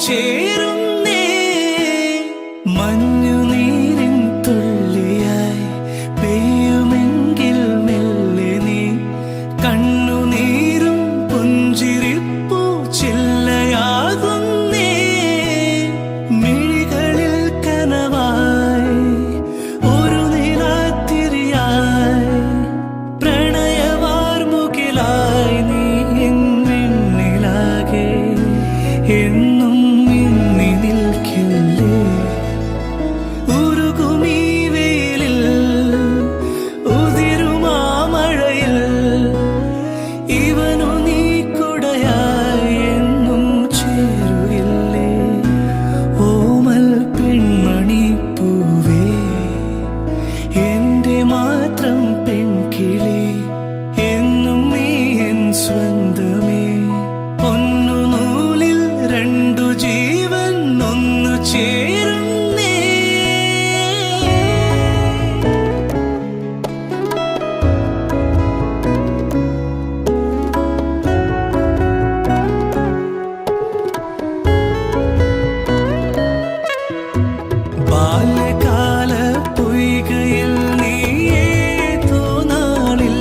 ചേരുന്നേ. മഞ്ഞുനീരിൻ തുള്ളിയായി പെയ്യുമെങ്കിൽ മെല്ലെ നീ, കണ്ണുനീരും പുഞ്ചിരിപ്പൂ ചില്ലയാകുന്നേ. മിഴികളിൽ കനവായി ഒരു നിലാത്തിരിയായി, പ്രണയവാർമുകിലായി നീ എന്നിലാകെ എന്നും മിന്നി നിൽക്കില്ലേ. ഉരുകുമീ വെയിലിൽ ഉതിരുമാ മഴയിൽ, ഇവനു നീ കുടയായി എന്നും ചേരുകില്ലേ. ഓമൽ പെൺമണി പൂവേ, എന്റെ മാത്രം പെൺകിളി, എന്നും നീ എൻ സ്വന്തമേ. ഒന്നു നൂലിൽ രണ്ടു ജീവൻ ഒന്നു ചേരുന്നേ. ബാല്യകാല പൊയ്കയിൽ നീ ഏതോ നാളിൽ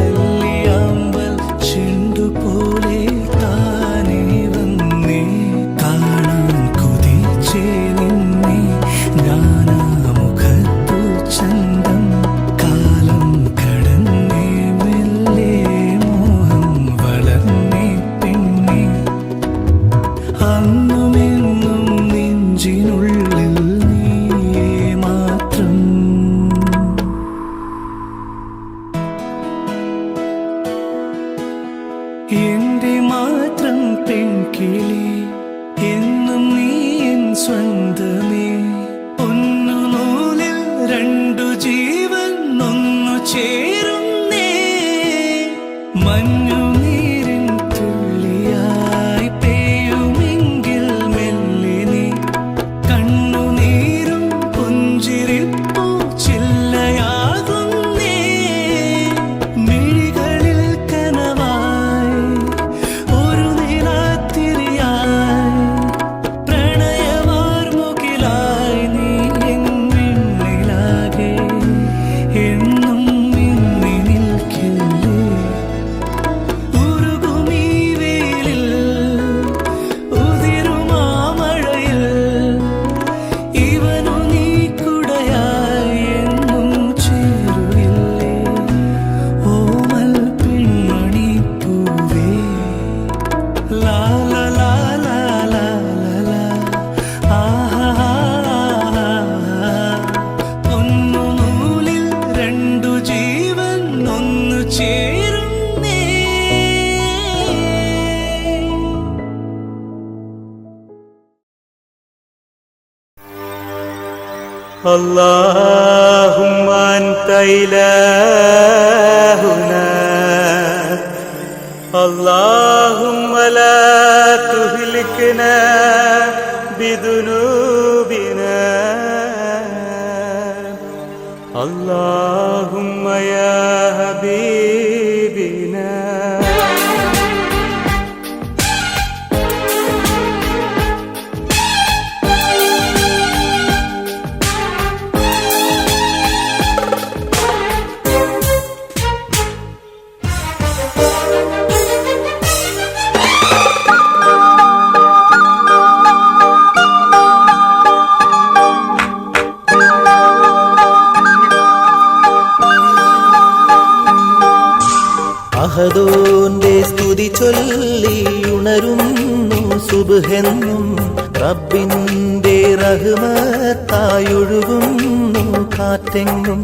അല്ലിയാമ്പൽ ചെണ്ടുപോലെ താനേ വന്നേ. കാണാൻ കൊതിച്ചേ നിന്നെ ഞാനാ മുഖത്തു ചന്തം. കാലം കടന്നേ മെല്ലെ മോഹം വളർന്നേ പിന്നെ. അന്നുമെന്നും നെഞ്ചിനുള്ളിൽ നീയേ മാത്രം. എന്റെ മാത്രം പെൺകിളി, എന്നും നീ എൻ സ്വന്തമേ. ഒന്നു നൂലിൽ രണ്ടു ജീവൻ ഒന്നു ചേരുന്നേ. മഞ്ഞുനീരിൻ തുള്ളിയായി പെയ്യുമെങ്കിൽ മെല്ലെ നീ, കണ്ണുനീരും പുഞ്ചിരിപ്പൂ ചില്ലയാകുന്നേ. മിഴികളിൽ കനവായി ഒരു നിലാത്തിരിയായി, പ്രണയവാർമുകിലായി നീ എന്നിലാകെ എന്നും മിന്നി നിൽക്കില്ലേ. ഉരുകുമീ വെയിലിൽ ഉതിരുമാ മഴയിൽ, ഇവനു നീ കുടയായി എന്നും ചേരുകില്ലേ. ഓമൽ പെൺമണി പൂവേ, ലാ ലാ ലാ ലാ ലാ ലാ, ആഹാ. ഒന്നു നൂലിൽ രണ്ടു ജീവൻ ഒന്നു ചേരുന്നേ. اللهم أنت إلهنا، اللهم لا تهلكنا بذنوبنا، اللهم يا حبيبنا. അഹദോന്റെ സ്തുതി ചൊല്ലി ഉണരുന്നു സുബ്ഹെന്നും, റബ്ബിന്റെ റഹ്മത്തായൊഴുകുന്നു കാറ്റെങ്ങും.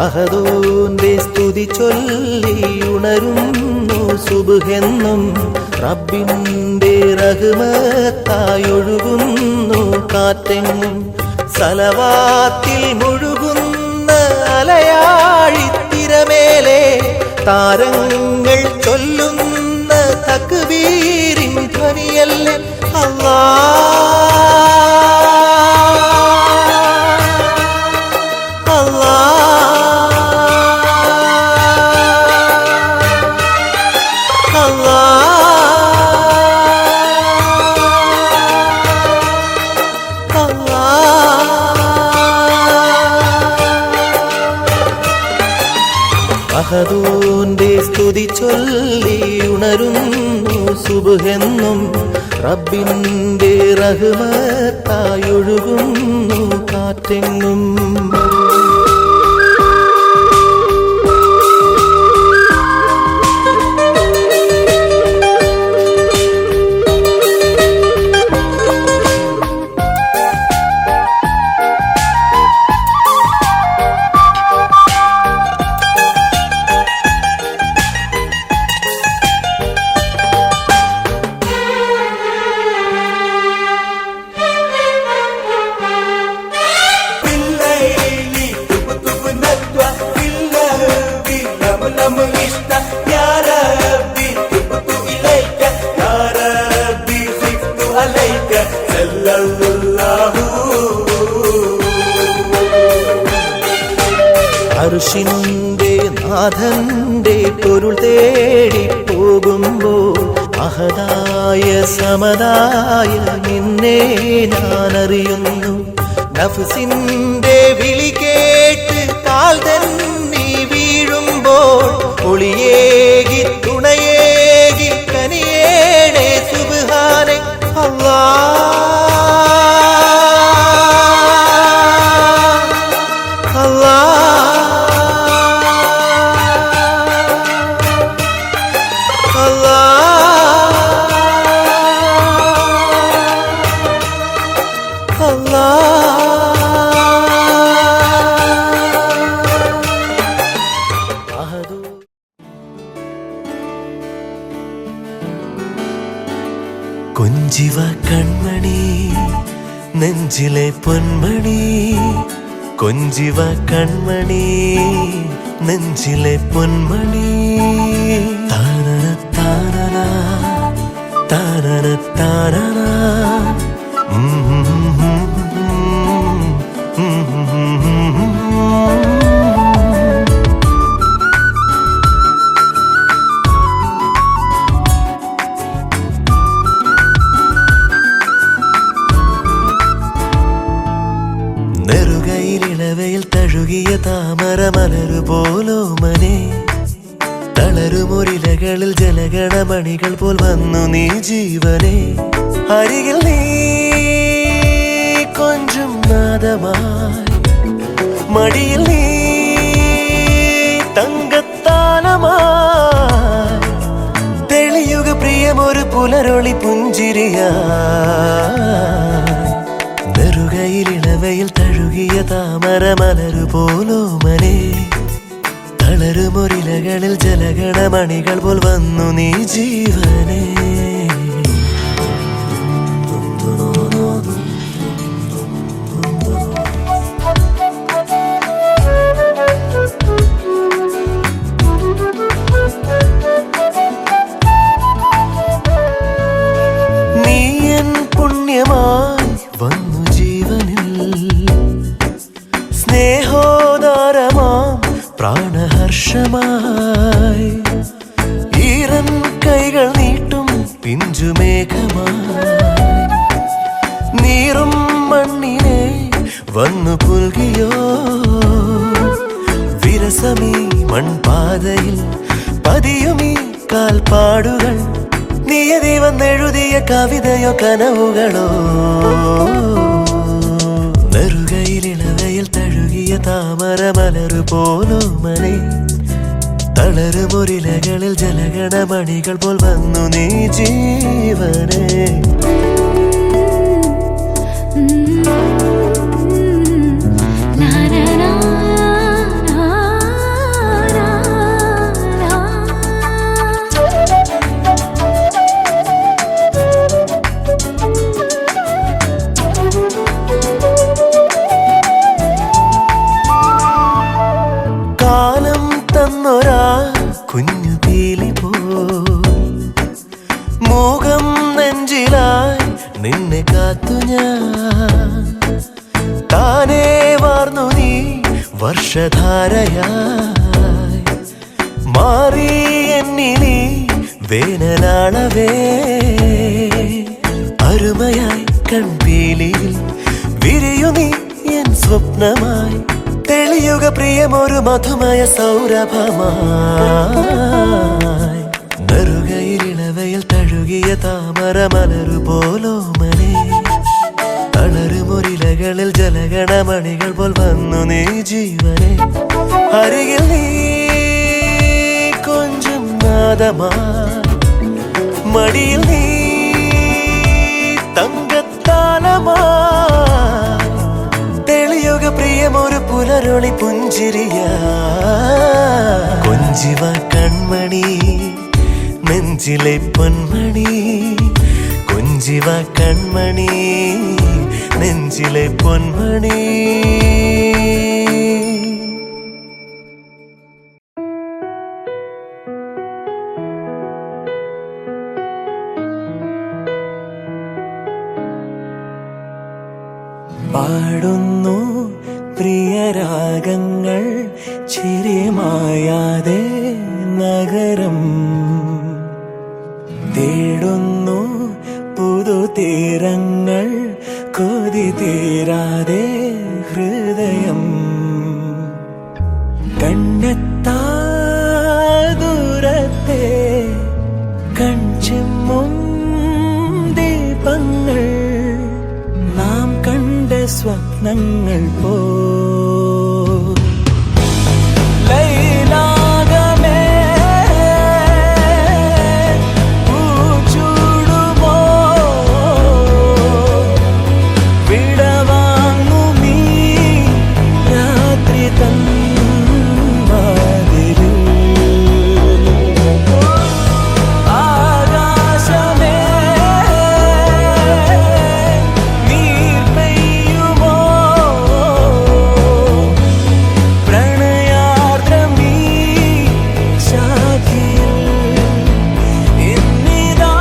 അഹദോന്റെ സ്തുതി ചൊല്ലി ഉണരുന്നു സുബ്ഹെന്നും, റബ്ബിന്റെ റഹ്മത്തായൊഴുകുന്നു കാറ്റെങ്ങും. സലവാത്തിൽ മുഴുകുന്ന അലയാഴിത്തിരമേലെ താരങ്ങൾ ചൊല്ലുന്ന തക്ബീരിൻ ധ്വനിയല്ലേ അല്ലാഹ്, അല്ലാഹ്, അല്ലാഹ്. സ്തുതി ചൊല്ലി ഉണരുന്നു സുബ്ഹെന്നും റബ്ബിന്റെ റഹ്മത്തായൊഴുകുന്നു കാറ്റെങ്ങും. അർശിന്റെ നാഥന്റെ പൊരുൾ തേടി പോകുമ്പോൾ അഹദായ സമതായ നിന്നെ ഞാനറിയുന്നു. നഫ്സിന്റെ വിളി കേട്ട് കാൽ തന്നെ വീഴുമ്പോൾ ഒളിയേകി തുണയേകി കനിയേണേ സുബ്ഹാനെ അല്ലാഹ്. കൊഞ്ചിവ കൺമണി നെഞ്ചിലെ പൊന്മണി, കൊഞ്ചിവ കൺമണി നെഞ്ചിലെ പൊന്മണി. താനന താനന താനന താനന നെറുകയിലിളവയിൽ തഴുകിയ താമര മലരു പോലോമനെ, തളരുമൊരിലകളിൽ ജലഗണമണികൾ പോൽ വന്നു നീ ജീവനെ. അരികിൽ നീ കൊഞ്ചും നാദമായി, മടിയിൽ നീ തങ്കത്താനമായി, തെളിയുക പ്രിയമൊരു പുലരൊളി പുഞ്ചിരിയാ. നെറുകയിലിളവയിൽ തഴുകിയ താമര മലരു പോലോമനെ, തളരുമൊരിലകളിൽ ജലഗണമണികൾ പോൽ വന്നു നീ ജീവനെ. നീ എൻ പുണ്യമായി വന്നു ജീവനിൽ, സ്നേഹോദാരമാം പ്രാണഹർഷമായി, ഈറൻ കൈകൾ നീട്ടും പിഞ്ചുമേഘമായി, നീറും മണ്ണിനെ വന്നു പുൽകിയോ. വിരസമീ മൺപാതയിൽ പതിയുമീ കാൽപ്പാടുകൾ, നിയതി വന്നെഴുതിയ കവിതയോ കനവുകളോ. നെറുകയിലിളവയിൽ തഴുകിയ താമര മലരു പോലോമനെ, തളരുമൊരിലകളിൽ ജലഗണമണികൾ പോൽ വന്നു നീ ജീവനെ. കാലം തന്നൊരാ കുഞ്ഞു പീലി പോ, മൂകം നെഞ്ചിലായി നിന്നെ കാത്തു ഞാൻ. താനേ വാർന്നു നീ വർഷധാരയായി, മാറി എന്നിലീ വേനലാളവേ. അരുമയായി കൺപീലിയിൽ വിരിയു നീ എൻ സ്വപ്നമായി, തെളിയുക പ്രിയമൊരു മധുമയ സൗരഭമായി നെറുകയിലിളവയിൽ തഴുകിയ താമര മലരു പോലോമനെ തളരുമൊരിലകളിൽ ജലഗണമണികൾ പോൽ വന്നു നീ ജീവനെ അരികിൽ നീ കൊഞ്ചും നാദമാ മടിയിൽ നീ തങ്കത്താലമാ തെളിയുക പ്രിയമൊരു പുലരൊളി പുഞ്ചിരിയ കൊഞ്ചിവ കൺമണി നെഞ്ചിലെ പൊന്മണി കൊഞ്ചിവ കൺമണി നെഞ്ചിലെ പൊന്മണി പാടുന്നു പ്രിയരാഗങ്ങൾ ചിരിമായാതെ നഗരം തേടുന്നു പുതുതീരങ്ങൾ കൊതി തീരാതെ ഹൃദയം കണ്ണെത്താ ദൂരത്തെ കൺചിമ്മും ദീപങ്ങൾ നാം കണ്ട സ്വപ്നങ്ങൾ പോ ലൈലാകമേ പൂച്ചൂടുമോ വിടവാങ്ങുമീ രാത്രി തൻ വാതിലിൽ ആകാശമേ നീർ പെയ്യുമോ പ്രണയാർദ്രമീ ശാഖിയിൽ എന്നിതാ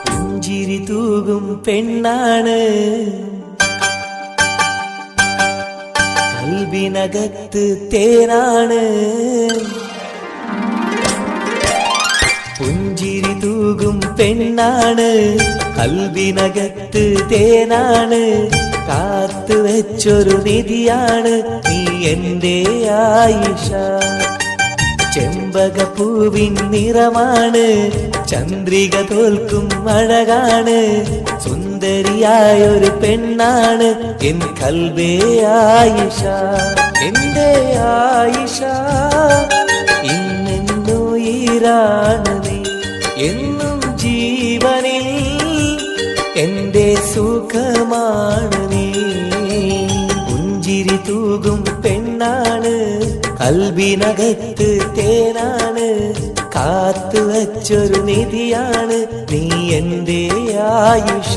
പുഞ്ചിരി തൂകും പെണ്ണാണ് കൽബിനകത്ത് തേനാണ് പുഞ്ചിരി തൂകും പെണ്ണാണ് കൽബിനകത്ത് തേനാണ് കാത്തു വെച്ചൊരു നിധിയാണ് നീ എൻ്റെ ആയിഷ ചെമ്പകപ്പൂവിൻ നിറമാണ് ചന്ദ്രിക തോൽക്കും അഴകാണ് സുന്ദരിയായൊരു പെണ്ണാണ് എൻ കൽബേ ആയിഷ എന്റെ ആയിഷ ഇന്നുയിരാണ് നീ എന്നും ജീവനിൽ എന്റെ സുഖമാണ് നീ പുഞ്ചിരി തൂകും പെണ്ണാണ് കൽബിനകത്ത് തേനാണ് കാത്തു വച്ചൊരു നിധിയാണ് നീ എൻ്റെ ആയിഷ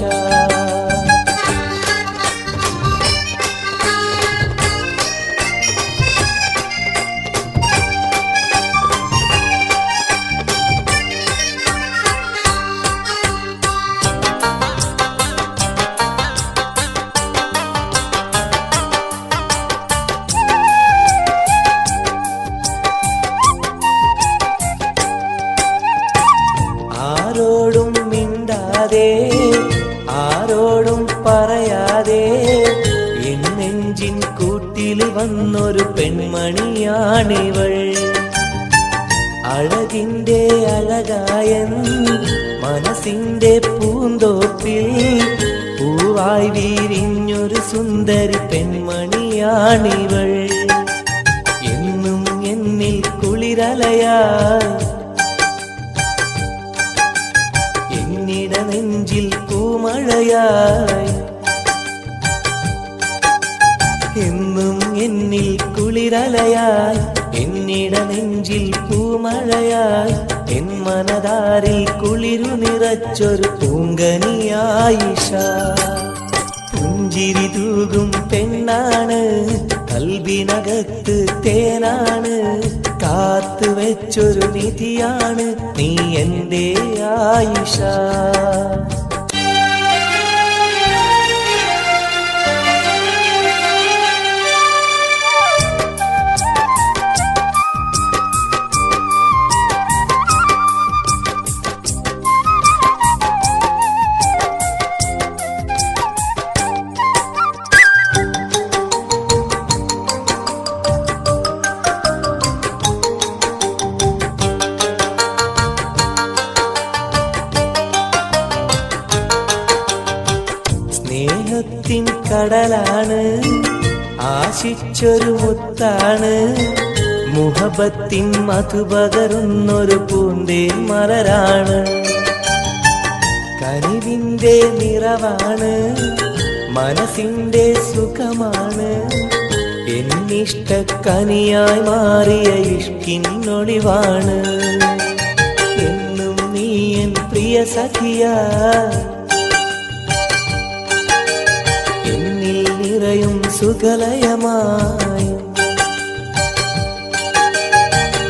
ആരോടും മിണ്ടാതെ ആരോടും പറയാതെ എൻ നെഞ്ചിൻ കൂട്ടിൽ വന്നൊരു പെൺമണിയാണിവൾ അഴകിൻ്റെ അഴകായ മനസ്സിൻ്റെ പൂന്തോപ്പിൽ പൂവായി വിരിഞ്ഞൊരു സുന്ദരി പെൺമണിയാണിവൾ എന്നും എന്നിൽ കുളിരലയായി നെഞ്ചിൽ പൂമഴയായി എന്നും എന്നിൽ കുളിരലയായി എന്നിട നെഞ്ചിൽ പൂമഴയായി എൻ മനതാരിൽ കുളിരു നിറച്ചൊരു പൂങ്കനിയായിഷ പുഞ്ചിരി തൂകും പെണ്ണാണ് കൽബിനകത്ത് തേനാണ് കാത്തു വെച്ചൊരു നിധിയാണ് നീ എൻ്റെ ആയിഷ സ്നേഹത്തിൻ കടലാണ് ആശിച്ചൊരു മുത്താണ് മുഹബത്തിൻ മധുപകരുന്നൊരു പൂന്തേ മലരാണ് കനിവിൻ്റെ നിറവാണ് മനസ്സിൻ്റെ സുഖമാണ് എന്നിഷ്ടക്കനിയായി മാറിയ ഇഷ്കിന്നൊളിവാണ് എന്നും നീ എൻ പ്രിയ സഖിയാ നിറയും സുഖലയമായി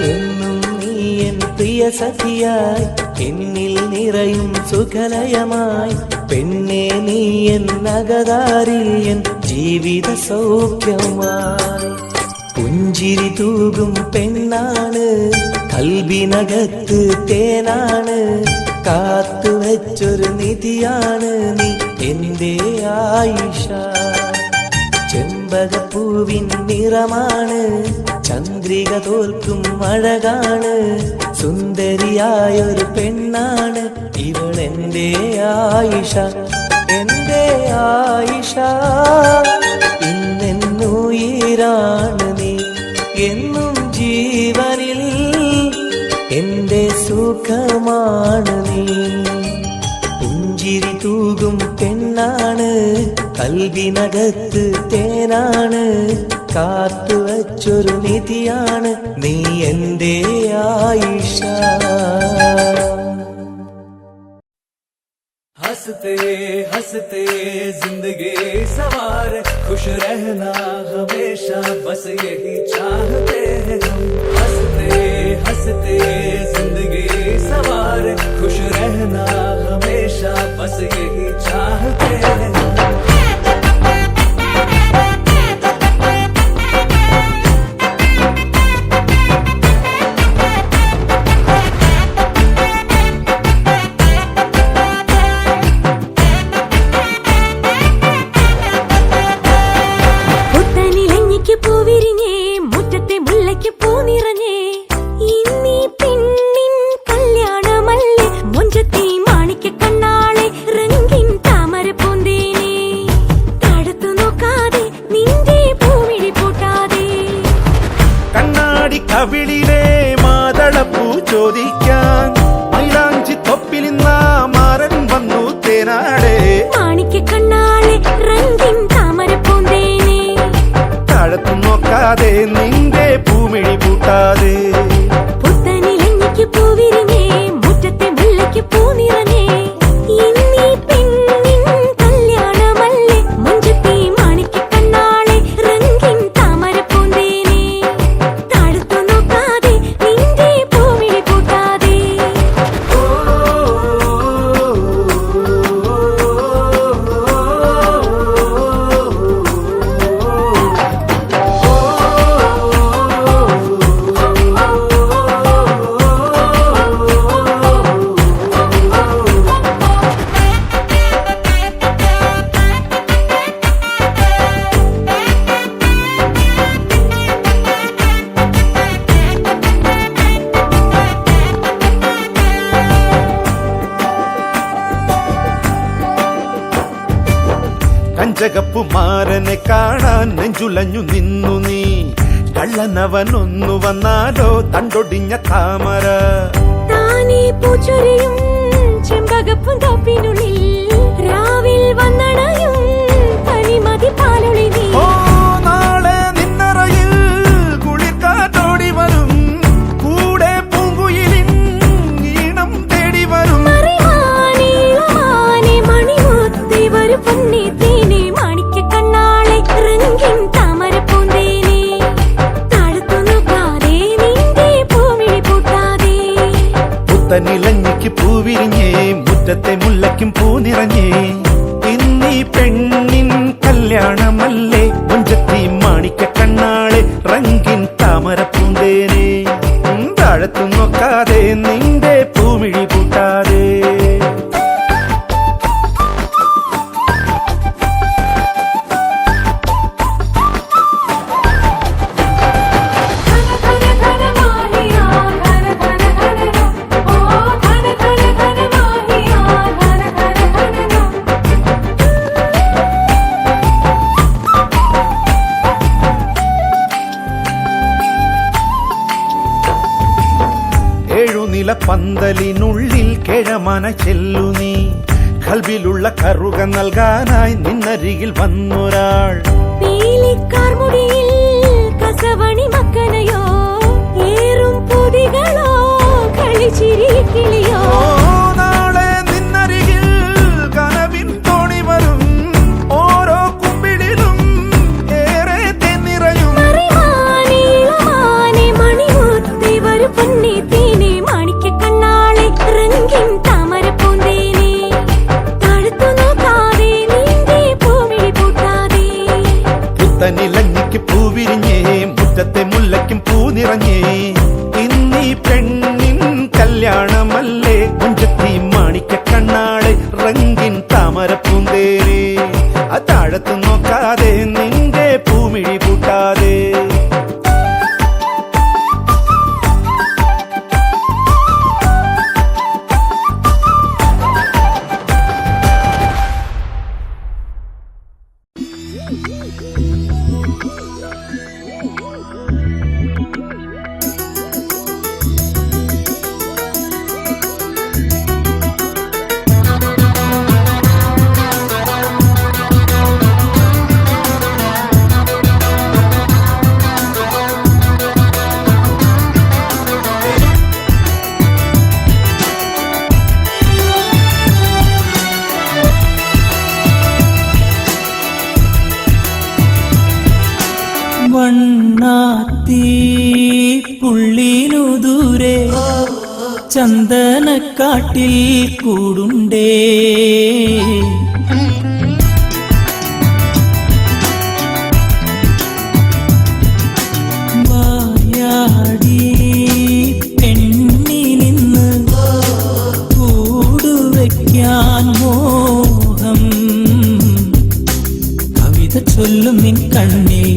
എന്നും നീ എൻ പ്രിയ സഖിയായി എന്നിൽ നിറയും സുഖലയമായി പെണ്ണെ നീ എൻ നഗതാരിൽ എൻ ജീവിത സൗഖ്യമായി പുഞ്ചിരി തൂകും പെണ്ണാണ് കൽബിനകത്ത് തേനാണ് കാത്തുവെച്ചൊരു നിധിയാണ് നീ എൻ്റെ ആയിഷ ചെമ്പകപ്പൂവിൻ നിറമാണ് ചന്ദ്രിക തോൽക്കും അഴകാണ് സുന്ദരിയായൊരു പെണ്ണാണ് ഇവളെന്റെ ആയിഷ എൻ്റെ ആയിഷ ഇന്നെന്നുയിരാണ് നീ എന്നും ജീവനിൽ എൻ്റെ സുഖമാണ് നീ പുഞ്ചിരി തൂകും പെണ്ണാണ് കൽബിനകത്ത് തേനാണ് കാത്തുവച്ചൊരു നിധിയാണ് നീ എൻ്റെ ആയിഷ हंसते हंसते जिंदगी सवार खुश रहना हमेशा बस यही चाहते हैं हम हंसते हंसते जिंदगी सवार खुश रहना हमेशा बस यही चाहते हैं हम കവിളിലെ മാതളപ്പൂ ചോദിക്കാൻ മൈലാഞ്ചി തൊപ്പിലിന്ന മാരൻ വന്നു തേനാടെ മാണിക്ക കണ്ണാളെ രംഗിൻ താമര പൂന്തേനെ താഴത്തു നോക്കാതെ നിന്റെ പൂമിഴി പൂട്ടാതെ പുത്തനിലഞ്ഞിക്ക് പൂവിരിഞ്ഞേ മുറ്റത്തെ മുല്ലയ്ക്ക് പൂ നിറഞ്ഞേ ഇന്നീ പെണ്ണിൻ കല്യാണമല്ലേ മുഞ്ചത്തി മാണിക്ക കണ്ണാളെ രംഗിൻ താമര പൂന്തേനെ താഴത്തു നോക്കാതെ നിന്റെ പൂമിഴി പൂട്ടാതെ കഞ്ചകപ്പുമാരനെ കാണാൻ നെഞ്ചുലഞ്ഞു നിന്നു നീ കള്ളനവനൊന്നു വന്നാലോ തണ്ടൊടിഞ്ഞ താമര താനേ പൂച്ചൊരിയും ചെമ്പകപ്പും തോപ്പിനുള്ളിൽ രാവിൽ വന്നണയും തനിമതി പാലൊളി നീ ഓ പന്തലിനുള്ളിൽ കിഴമന ചെല്ലു നീ കൽബിലുള്ള കറുക നൽകാനായി നിന്നരികിൽ വന്നൊരാൾ പീലിക്കാർമുടിയിൽ കസവണി മക്കനയോ ഏറും പൊതികളോ കളിച്ചിരി കിളിയോ നാളെ നിന്നരികിൽ കനവിൻ തോണി വരും ഓരോ കുമ്പിടിലും ഏറെ തെന്നിറയും മണിമുത്തേ വരു പൊന്നേ തേനെ മാണിക്ക കണ്ണാളെ റംഗിൻ താമര പൂന്തേനെ താഴത്തു നോക്കാതെ നീന്തേ പൂമിഴി പൂട്ടാതെ പുത്തനിലഞ്ഞിക്ക് പൂവിരിഞ്ഞേ മുറ്റത്തെ മുല്ലയ്ക്കും പൂ നിറഞ്ഞേ ഇന്നീ പെണ്ണിൻ കല്യാണമല്ലേ മുഞ്ചത്തി മാണിക്ക കണ്ണാളെ റംഗിൻ താമര പൂന്തേനെ താഴത്ത് നോക്കാതെ നിന്റെ പൂമിഴി പൂട്ടാതെ വണ്ണാത്തി പുള്ളിനു ദൂരെ ചന്ദനക്കാട്ടിൽ കൂടുണ്ടേ വായാടി പെണ്ണിനിന്ന് കൂടുവയ്ക്കാൻ മോഹം കവിത ചൊല്ലും നിൻ കണ്ണിൽ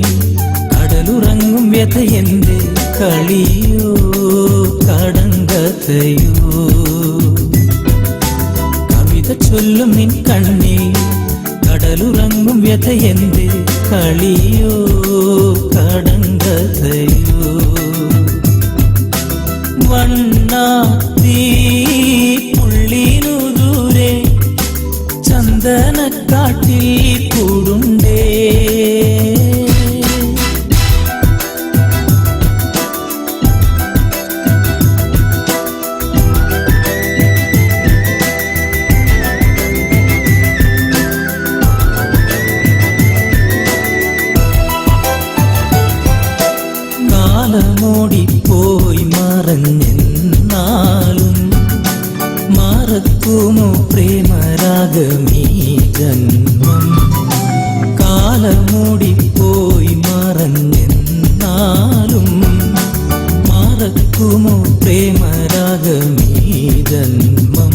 കടലുറങ്ങും വ്യഥയെന്റെ കളിയോ കടങ്കഥയോ കവിത ചൊല്ലും നിൻ കണ്ണിൽ കടലുറങ്ങും വ്യഥയെന്റെ കളിയോ കടങ്കഥയോ വണ്ണാത്തി പുള്ളിനു ദൂരെ ചന്ദനക്കാട്ടിൽ കൂടുണ്ടേ കാലമോടിപ്പോയി മറഞ്ഞെന്നാലും മറക്കുമോ പ്രേമരാഗമീ ജന്മം കാലമോടിപ്പോയി മറഞ്ഞെന്നാലും മറക്കുമോ പ്രേമരാഗമീ ജന്മം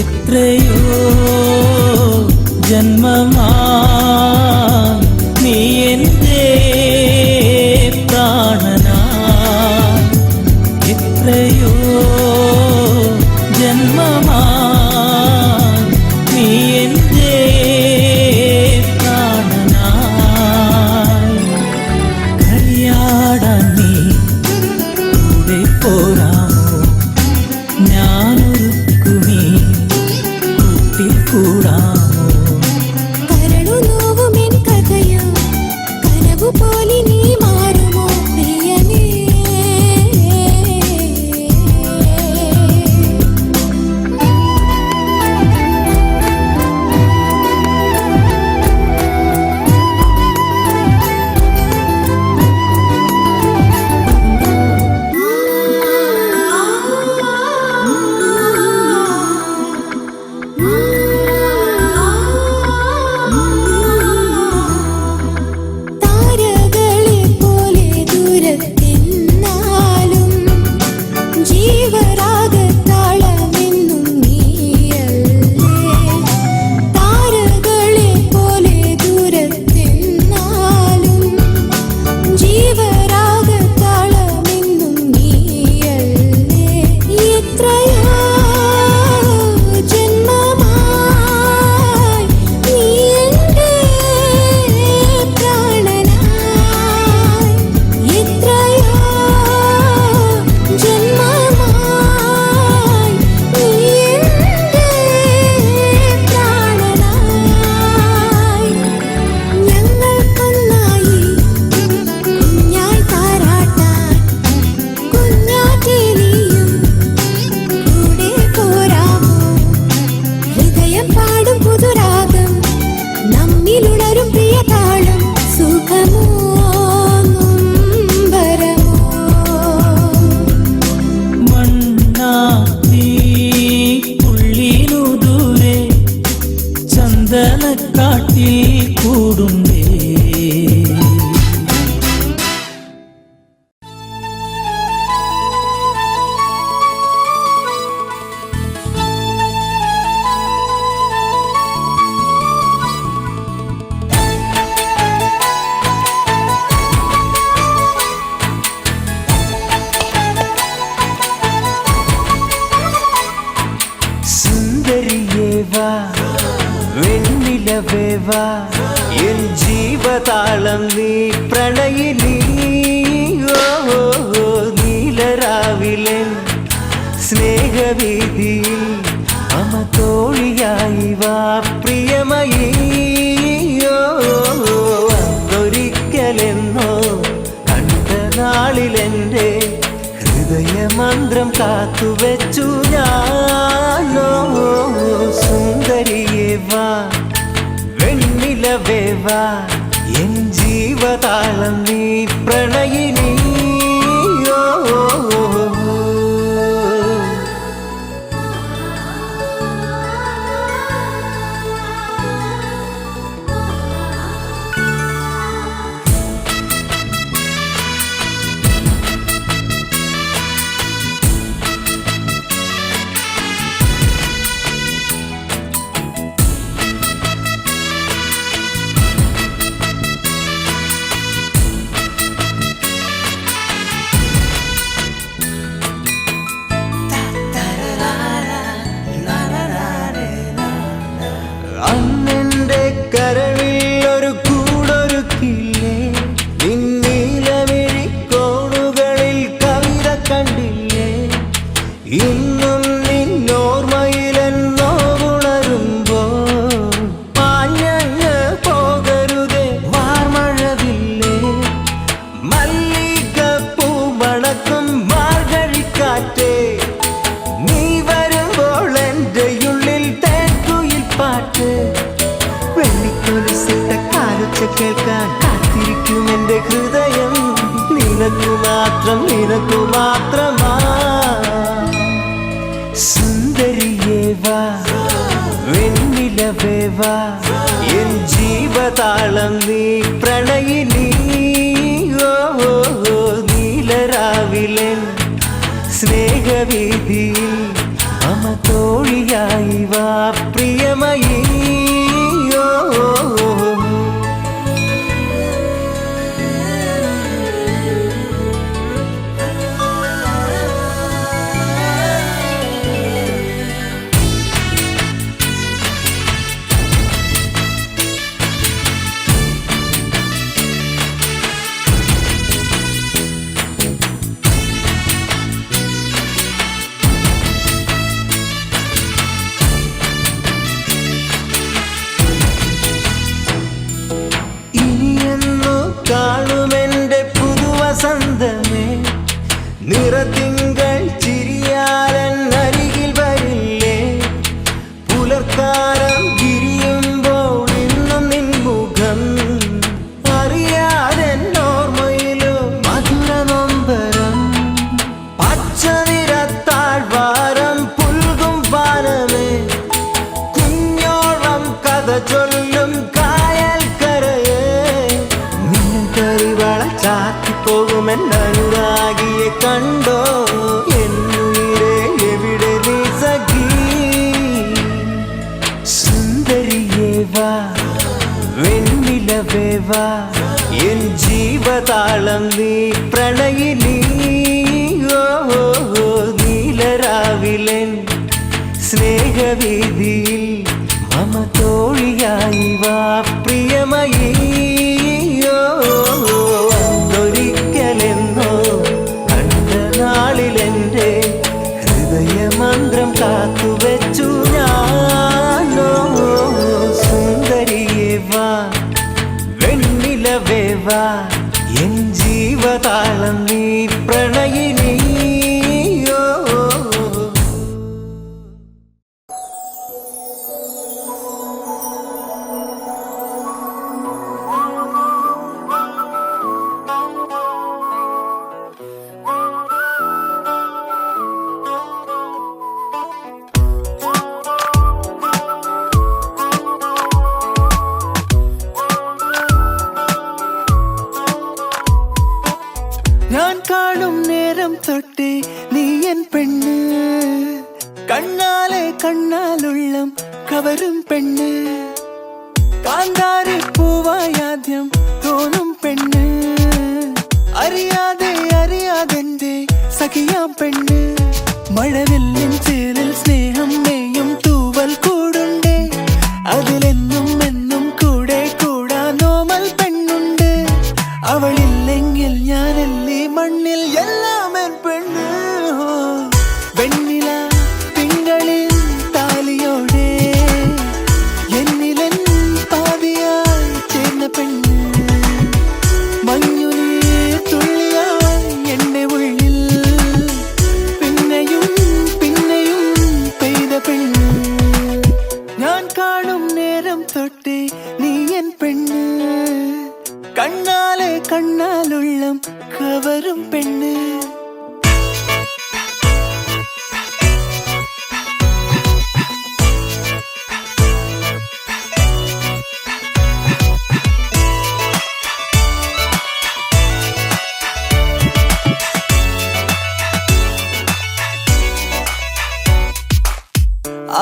എത്രയോ ജന്മമാ നീ എന്റെ പ്രാണനാ എത്രയോ വാ എൻ ജീവതാളം നീ പ്രണയിനി ഓ നീലരാവിലെ സ്നേഹവീതിയിൽ അമതോളിയായി വാ പ്രിയമയീ ഒരിക്കലെന്നോ കണ്ട നാളിലെൻ്റെ ഹൃദയമന്ത്രം കാത്തുവെച്ചു ഞാനോ സുന്ദരിയേ വാ വെണ്ണിലവേ വാ എൻ ജീവതാളം നീ പ്രണയിനി അന്നെന്റെ കരളിൽ ഒരു കൂടൊരുക്കില്ലേ നിന്നീലമിഴി കോണുകളിൽ കവിത കണ്ടില്ലേ ഇന്നും നിന്നോർമ്മയിലെന്നോ ഉണരുമ്പോൾ പാഞ്ഞങ്ങ് പോകരുതേ വാർമഴവില്ലേ മല്ലികപ്പൂ മണക്കും മാർഗഴിക്കാറ്റേ നീ വരുമ്പോൾ എൻ്റെ ഉള്ളിൽ തേക്കുയിൽ പാട്ട് വെള്ളിക്കൊലുസിട്ട കാലൊച്ച കേൾക്കാൻ കാത്തിരിക്കും എൻ്റെ ഹൃദയം നിനക്കു മാത്രമാ സുന്ദരിയേ വാ വെണ്ണിലവേ വാ എൻ ജീവതാളം നീ പ്രണയിനി ഓ നീലരാവിലെ സ്നേഹവീതിയിൽ അമതോളിയായി വാ പ്രിയമയീ കാണുമെന്റെ പുതുവസന്തമേ നിറതിങ്കൾ ചിരിയാലൻ അരികിൽ വരില്ലേ പുലർക്കാലം വിരിയുമ്പോൾ ഇന്നും നിൻ മുഖം അറിയാതെ ഓർമ്മയിലോ മധുര നൊമ്പരം പച്ചനിറത്താഴ്വാരം പുൽകും വാനമേ കുഞ്ഞോളം കഥ ചൊല്ലും പോകുമെന്നനുരാഗിയെ കണ്ടോ എന്നുയിരേ എവിടെ നീ സഖി സുന്ദരിയേ വാ വെണ്ണിലവേ വാ എൻ ജീവതാളം നീ പ്രണയിനി ഓ നീലരാവിലെ സ്നേഹവീതിയിൽ മമതോളിയായി വാ പ്രിയമയീ ഒരിക്കലെന്നോ കണ്ട നാളിലെൻ്റെ ഹൃദയമന്ത്രം കാത്തുവെച്ചു ഞാനോ സുന്ദരിയേ വാ വെണ്ണിലവേ വാ എൻ ജീവതാളം നീ പ്രണയിനി ഞാൻ കാണും നേരം തൊട്ടേ നീ എൻ പെണ്ണ് കണ്ണാലെ കണ്ണാലുള്ളം കവരും പെണ്ണ് കാന്താരി പൂവായാദ്യം തോന്നും പെണ്ണ് അറിയാതെ അറിയാതെന്റെ സഖിയാം പെണ്ണ് മഴവില്ലിൻ ചേരിൽ സ്നേഹം മേയും തൂവൽ കൂടുണ്ടേ അതിലെന്നും എന്നും അവളില്ലെങ്കിൽ ഞാനല്ലേ മണ്ണിൽ എല്ലാം എൻ പെണ്ണ് വെണ്ണില തിങ്കളിൽ താലിയോടെ എന്നിലൻ പാതിയായി ചേർന്ന പെണ്ണ് മഞ്ഞുനീ തുള്ളിയായി എന്റെ ഉള്ളിൽ പിന്നെയും പിന്നെയും പെയ്ത പെണ്ണ് ഞാൻ കാണും നേരം തൊട്ടേ നീ എൻ പെണ്ണ് കണ്ണാലെ കണ്ണാലുള്ളം കവരും പെണ്ണ്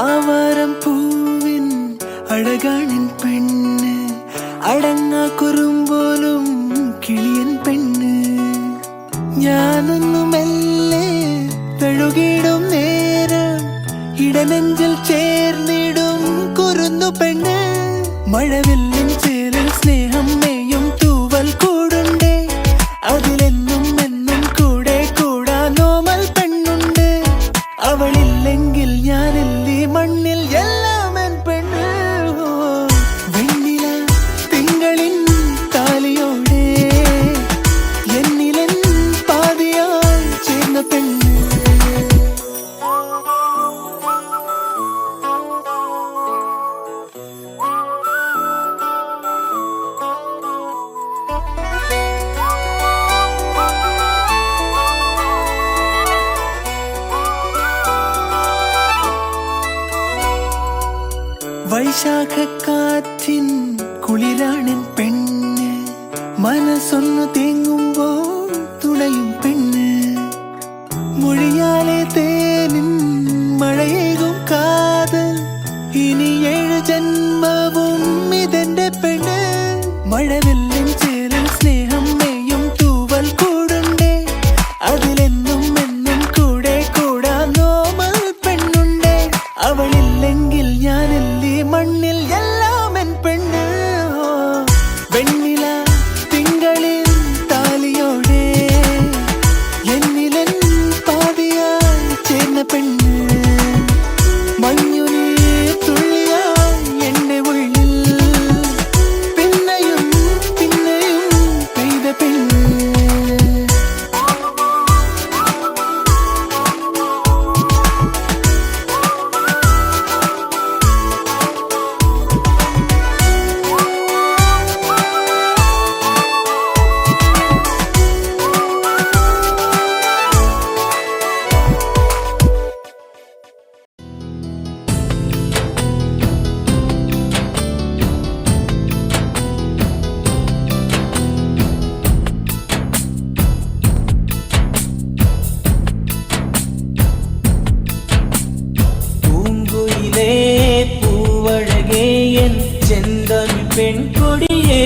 ആവാരം പൂവിൻ അഴകാണിൻ പെണ്ണ് അടങ്ങാ കുറുമ്പോലും കിളിയൻ പെണ്ണ് ഞാനൊന്നു മെല്ലെ തഴുകിടും നേരം ഇടനെഞ്ചിൽ ചേർന്നിടും കുറുന്നു പെണ്ണ് മഴവില്ലിൻ ചേരിൽ സ്നേഹം നെയ്യും തൂവൽ കൂടുണ്ടേ അതിലെന്നും എന്നും കൂടെ കൂടാ നോമൽ പെണ്ണുണ്ട് അവളില്ലെങ്കിൽ ഞാനില്ലേ മണ്ണിൽ എല്ലാം എൻ പെണ്ണ് വെണ്ണില തിങ്കളിൻ താലിയോടെ എന്നിലൻ പാതിയായി ചേർന്ന പെണ്ണ് വൈശാഖക്കാറ്റിൻ കുളിരാണിൻ പെണ്ണ് മനസ്സൊന്നു തേങ്ങുമ്പോൾ തുണയും പെണ്ണ് മൊഴിയാലെ തേനിൻ മഴയേകും കാതൽ ഇനി 7 ജന്മവും ഇതെന്റെ പെണ്ണ് മഴവില്ലിൻ ചേരിൽ സ്നേഹം നെയ്യും തൂവൽ കൂടുണ്ടേ അതിലെന്നും എന്നും കൂടെ കൂടാ നോമൽ പെണ്ണുണ്ടേ അവളില്ലെങ്കിൽ ഞാനല്ലേ മണ്ണിൽ എല്ലാം എൻ പെണ്ണ് വെണ്ണില തിങ്കളിൽ താലിയോടെ എന്നിലൻ പാതിയായി ചേർന്ന പെണ്ണ് മഞ്ഞുനീ തുള്ളിയായി എന്റെ ഉള്ളിൽ പിന്നെയും പിന്നെയും പെയ്ത പെണ്ണ് പൂങ്കുയിലേ പൂവഴകേ എൻ ചെന്തമിഴ് പെൺകൊടിയേ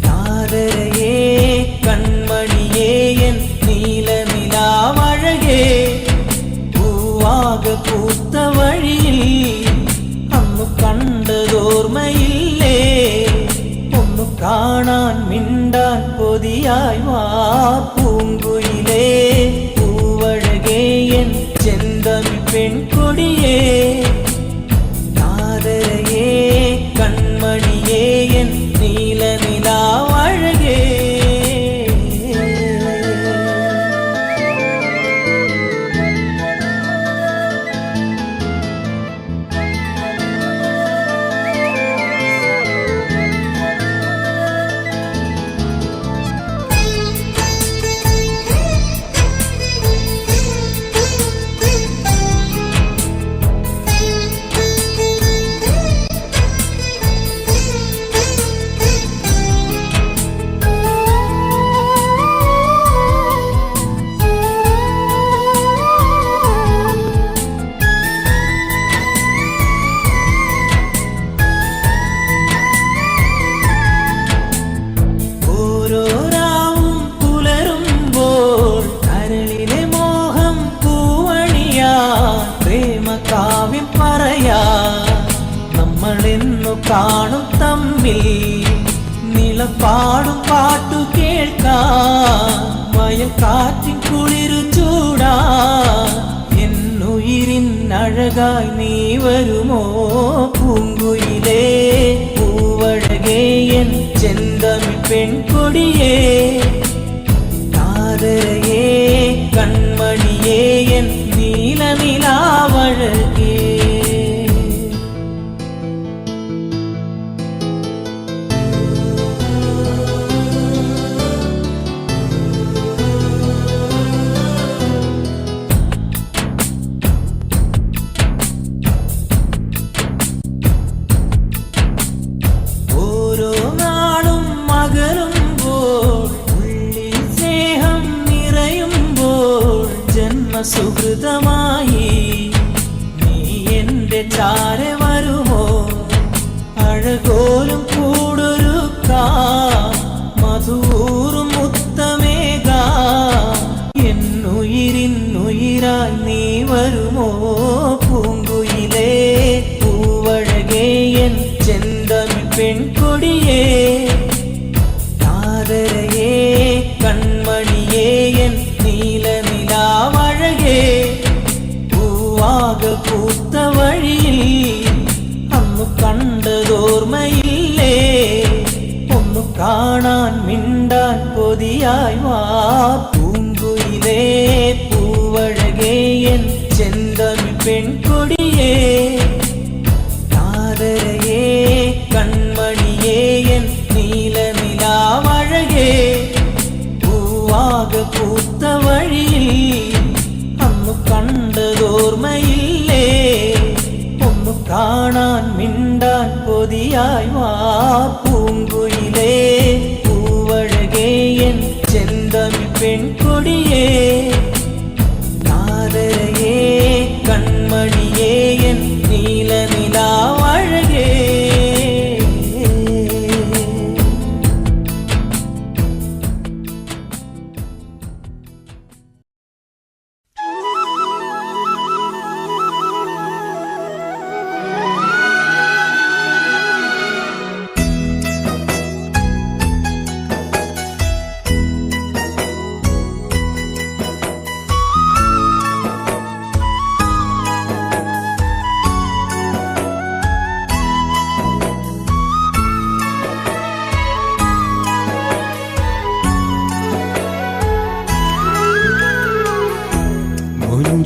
താരരയേ കൺമണിയേ എൻ നീലനിലാവഴകേ പൂവാക പൂത്ത വഴിയിൽ അന്നു കണ്ടതോർമ്മയില്ലേ ഒന്നു കാണാൻ മിണ്ടാൻ കൊതിയായി വാ പൂങ്കുയിലേ പൂവഴകേ എൻ ചെന്തമിഴ് പെൺകൊടിയേ താരരയേ കൺമണിയേ എൻ നീലനിലാവഴകേ പാടും പാട്ടു കേൾക്കാം വയൽ കാറ്റിൻ കുളിരു ചൂടാ എന്നുയിരിൻ അഴകായി നീ വരുമോ പൂങ്കുയിലേ പൂവഴകേ എൻ ചെന്തമിഴ് പെൺകൊടിയേ കാതരയേ കൺമണിയേ എൻ നീല നിലാവഴകേ സുഹൃതമായി നീ എന്റെ ചാരെ വരുമോ അഴകോലും കൂടൊരുക്കാം മധുറും മുത്തമേകാം എന്നുയിരിന്നുയിരായി നീ വരുമോ പൂങ്കുയിലേ പൂവഴകേ എൻ ചെന്തമിഴ് പെൺകൊടിയേ കാതരയേ കൺമണിയേ എൻ നീല നിലാവഴകേ പൂവാക പൂത്ത വഴിയിൽ അന്നു കണ്ടതോർമ്മയില്ലേ ഒന്നു കാണാൻ മിണ്ടാൻ കൊതിയായി വാ പൂങ്കുയിലേ പൂവഴകേ എൻ ചെന്തമിഴ് പെൺകൊടിയേ കാതരയേ കൺമണിയേ എൻ നീല നിലാവഴകേ പൂവാക പൂത്ത വഴിയിൽ അന്നു കണ്ടതോർമ്മയില്ലേ ഒന്നു കാണാൻ മിണ്ടാൻ കൊതിയായി വാ പൂങ്കുയിലേ പൂവഴകേ എൻ ചെന്തമിഴ് പെൺകൊടിയേ കാതരയേ കൺമണിയേ എൻ നീല നിലാവഴകേ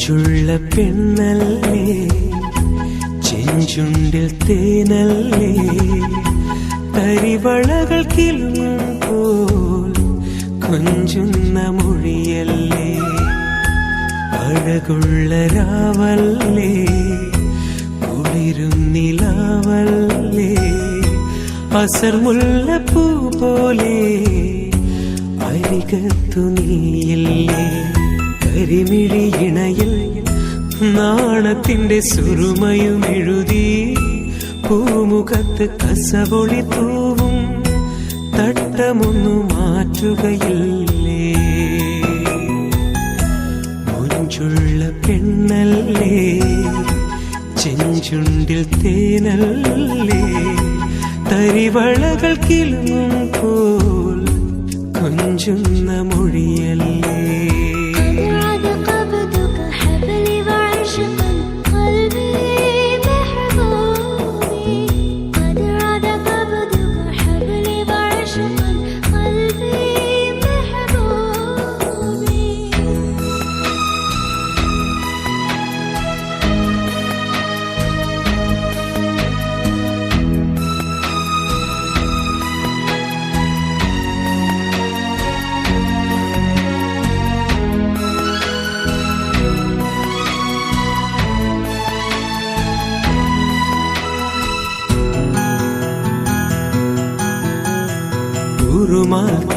ചുള്ള പെണ്ണല്ലേ ചെഞ്ചുണ്ടിൽ തേനല്ലേ തരിവളകൾ കിലുമ്പോൾ കൊഞ്ചുന്ന മൊഴിയല്ലേ അഴകുള്ള രാവല്ലേ കുളിരും നിലാവല്ലേ അസർമുല്ലപ്പൂ പോലെ അരികത്തു നീയില്ലേ കരിമിഴി ഇണയിൽ നാണത്തിന്റെ സുറുമയും എഴുതി പൂമുഖത്ത് കസവൊളി തൂവും തട്ടമൊന്നു മാറ്റുകയില്ലേ മുഞ്ചുള്ള പെണ്ണല്ലേ ചെഞ്ചുണ്ടിൽ തേനല്ലേ തരിവളകൾ കിലുങ്ങും പോൽ കൊഞ്ചുന്ന മൊഴിയല്ലേ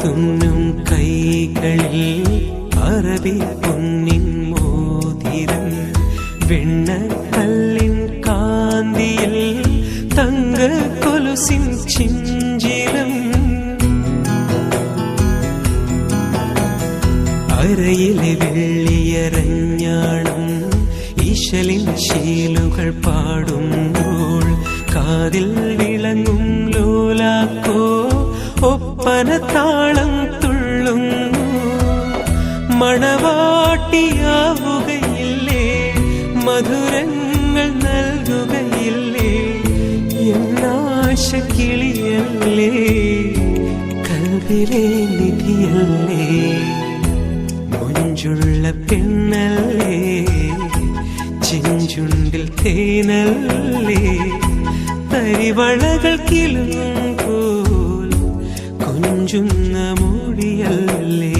തുന്നും കൈകളിൽ അറബി പൊന്നിൻ മോതിരം വെണ്ണക്കല്ലിൻ കാന്തിയിൽ തങ്ക കൊലുസിൻ ചിഞ്ചിലം അരയിലെ വെള്ളിയരഞ്ഞാണം ഈശലിൻ ശീലുകൾ പാടുമ്പോൾ കാതിൽ വിളങ്ങും ലോലാക്കോ ഒപ്പനത്താളം തുള്ളുന്നു. മണവാട്ടിയാവുകയില്ലേ, മധുരങ്ങൾ നൽകുകയില്ലേ, എന്നാശ കിളിയല്ലേ, കൽവിലെ നിധിയല്ലേ, മൊഞ്ചുള്ള പെണ്ണല്ലേ, ചെഞ്ചുണ്ടിൽ തേനല്ലേ, തരിവളകൾ കിളുമ്പോൾ കൊഞ്ചുന്ന മൊഴിയല്ലേ.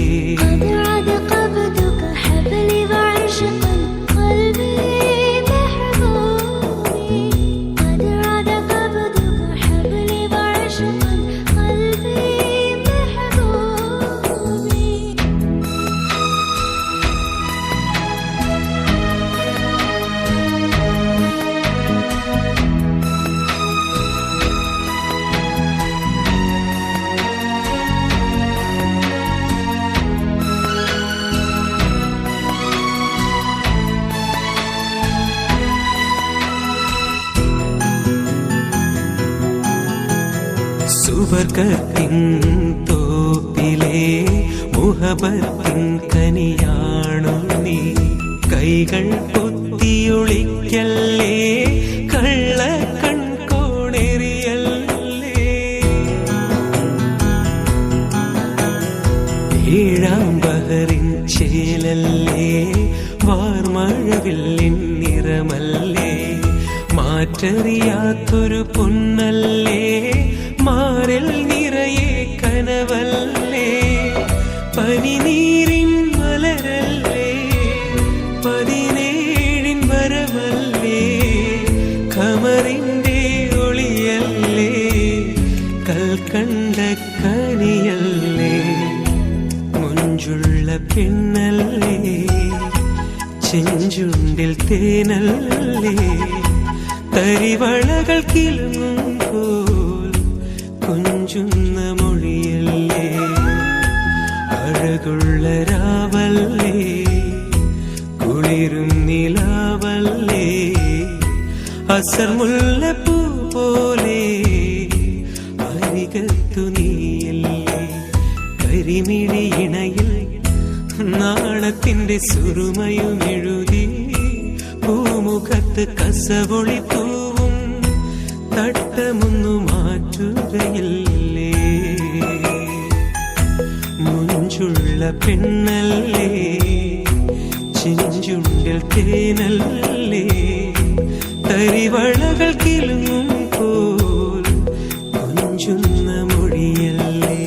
സുവർഗത്തിൻ തോപ്പിലെ മുഹബത്തിൻ കനിയാണു നീ. കൈകൾ പൊത്തിയൊളിക്കല്ലേ, കള്ള കൺകോണെറിയല്ലേ. ഏഴാം ബഹറിൻ ചേലല്ലേ, വാർമഴവില്ലിൻ നിറമല്ലേ, മാറ്ററിയാത്തൊരു പൊന്നല്ലേ, മാറിൽ നിറയെ കനവല്ലേ, പനിനീരിൻ മലരല്ലേ, 17 വരവല്ലേ, ഖമറിന്റെ ഒളിയല്ലേ, കൽക്കണ്ട കനിയല്ലേ, മൊഞ്ചുള്ള പെണ്ണല്ലേ, ചെഞ്ചുണ്ടിൽ തേനല്ലേ, തരിവളകൾ കിളുങ്ങുമ്പോൾ കൊഞ്ചുന്ന മൊഴിയല്ലേ, അഴകുള്ള രാവല്ലേ, കുളിരും നിലാവല്ലേ, അസർ മുല്ലപ്പൂ പോലെ അരികത്തു നീയല്ലേ, കരിമിഴി ഇണയിൽ നാണത്തിന്റെ സുറുമയും എഴുതി, പൂമുഖത്ത് കസവൊളിപ്പൂവും തട്ടമൊന്നു മാറ്റുകയില്ലേ, മുഞ്ചുള്ള പെണ്ണല്ലേ, ചെഞ്ചുണ്ടിൽ തേനല്ലേ, തരിവളകൾ കിളുങ്ങുമ്പോൾ കൊഞ്ചുന്ന മൊഴിയല്ലേ.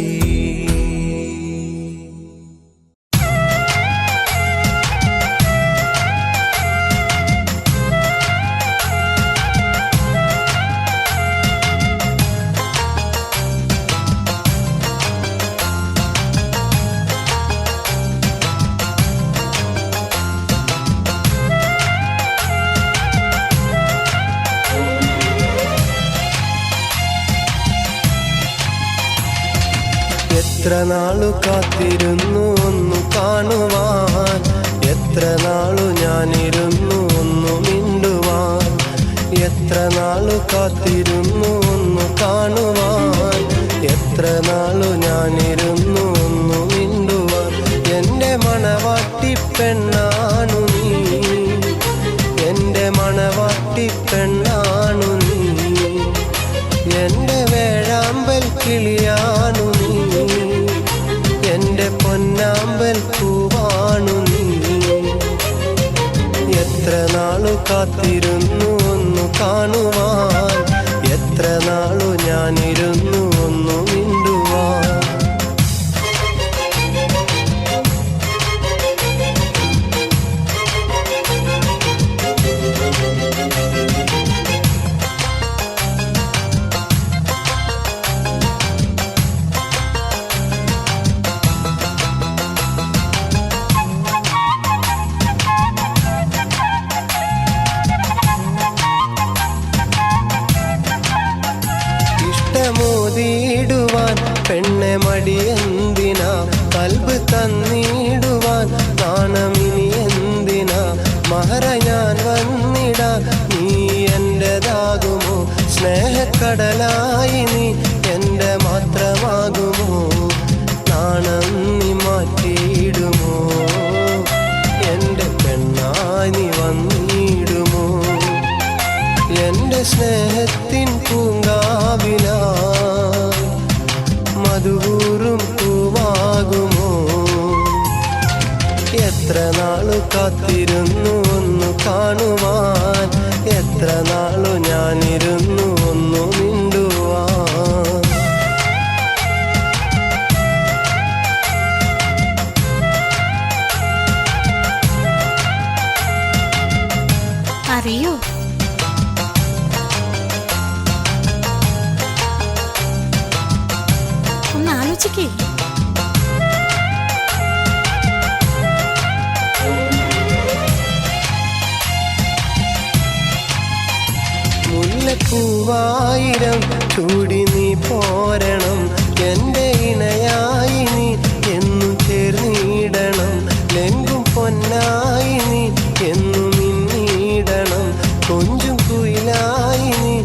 എത്ര നാളു കാത്തിരുന്നു ഒന്നു കാണുവാൻ, എത്ര നാളു ഞാനിരുന്നു ഒന്നു മിണ്ടുവാൻ, എത്ര നാളു കാത്തിരുന്നു ഒന്നു കാണുവാൻ, എത്ര നാളു ഞാനിരുന്നു ഒന്നു മിണ്ടുവാൻ. എൻ്റെ മണവാട്ടി പെണ്ണാണു നീ, എൻ്റെ മണവാട്ടി പെണ്ണാണു നീ, എൻ്റെ വേഴാമ്പൽ കിളിയാണു നീ, എൻ്റെ പൊന്നാമ്പൽ പൂവാണു നീ. എത്ര നാളു കാത്തിരുന്നു ഒന്നു കാണുവാൻ, എത്ര നാളു ഞാനിരുന്നു ഒന്നു മിണ്ടുവാൻ. മോതിടുവാൻ പെണ്ണെ മടിയെന്തിനാ, കൽബ് തന്നിടുവാൻ നാണമിനി എന്തിനാ, മഹറ ഞാൻ വന്നിടാൻ നീ എന്റേതാകുമോ, സ്നേഹക്കടലായി നീ എൻ്റെ മാത്ര മാത്രമാകുമോ? നാണം നീ മാറ്റിയിടുമോ? എന്റെ പെണ്ണായി നീ വന്നിടുമോ? എന്റെ സ്നേഹത്തിൻ പൂങ്കാവിലാ മധുകൂറും പൂവാകുമോ? എത്ര നാളു കാത്തിരുന്നു ഒന്നു കാണുവാൻ, എത്ര നാളു ഞാനിരുന്നു ഒന്നു മിണ്ടുവാൻ. അറിയോ, ഒന്ന് ആലോചിക്കേ. മുല്ലപ്പൂവായിരം ചൂടി നീ പോരണം, എന്റെ ഇണയായി നീ എന്നും ചേർന്നിടണം. ലെങ്കും പൊന്നായി നീ എന്നും മിന്നിടണം, കൊഞ്ചും കുയിലായി നീ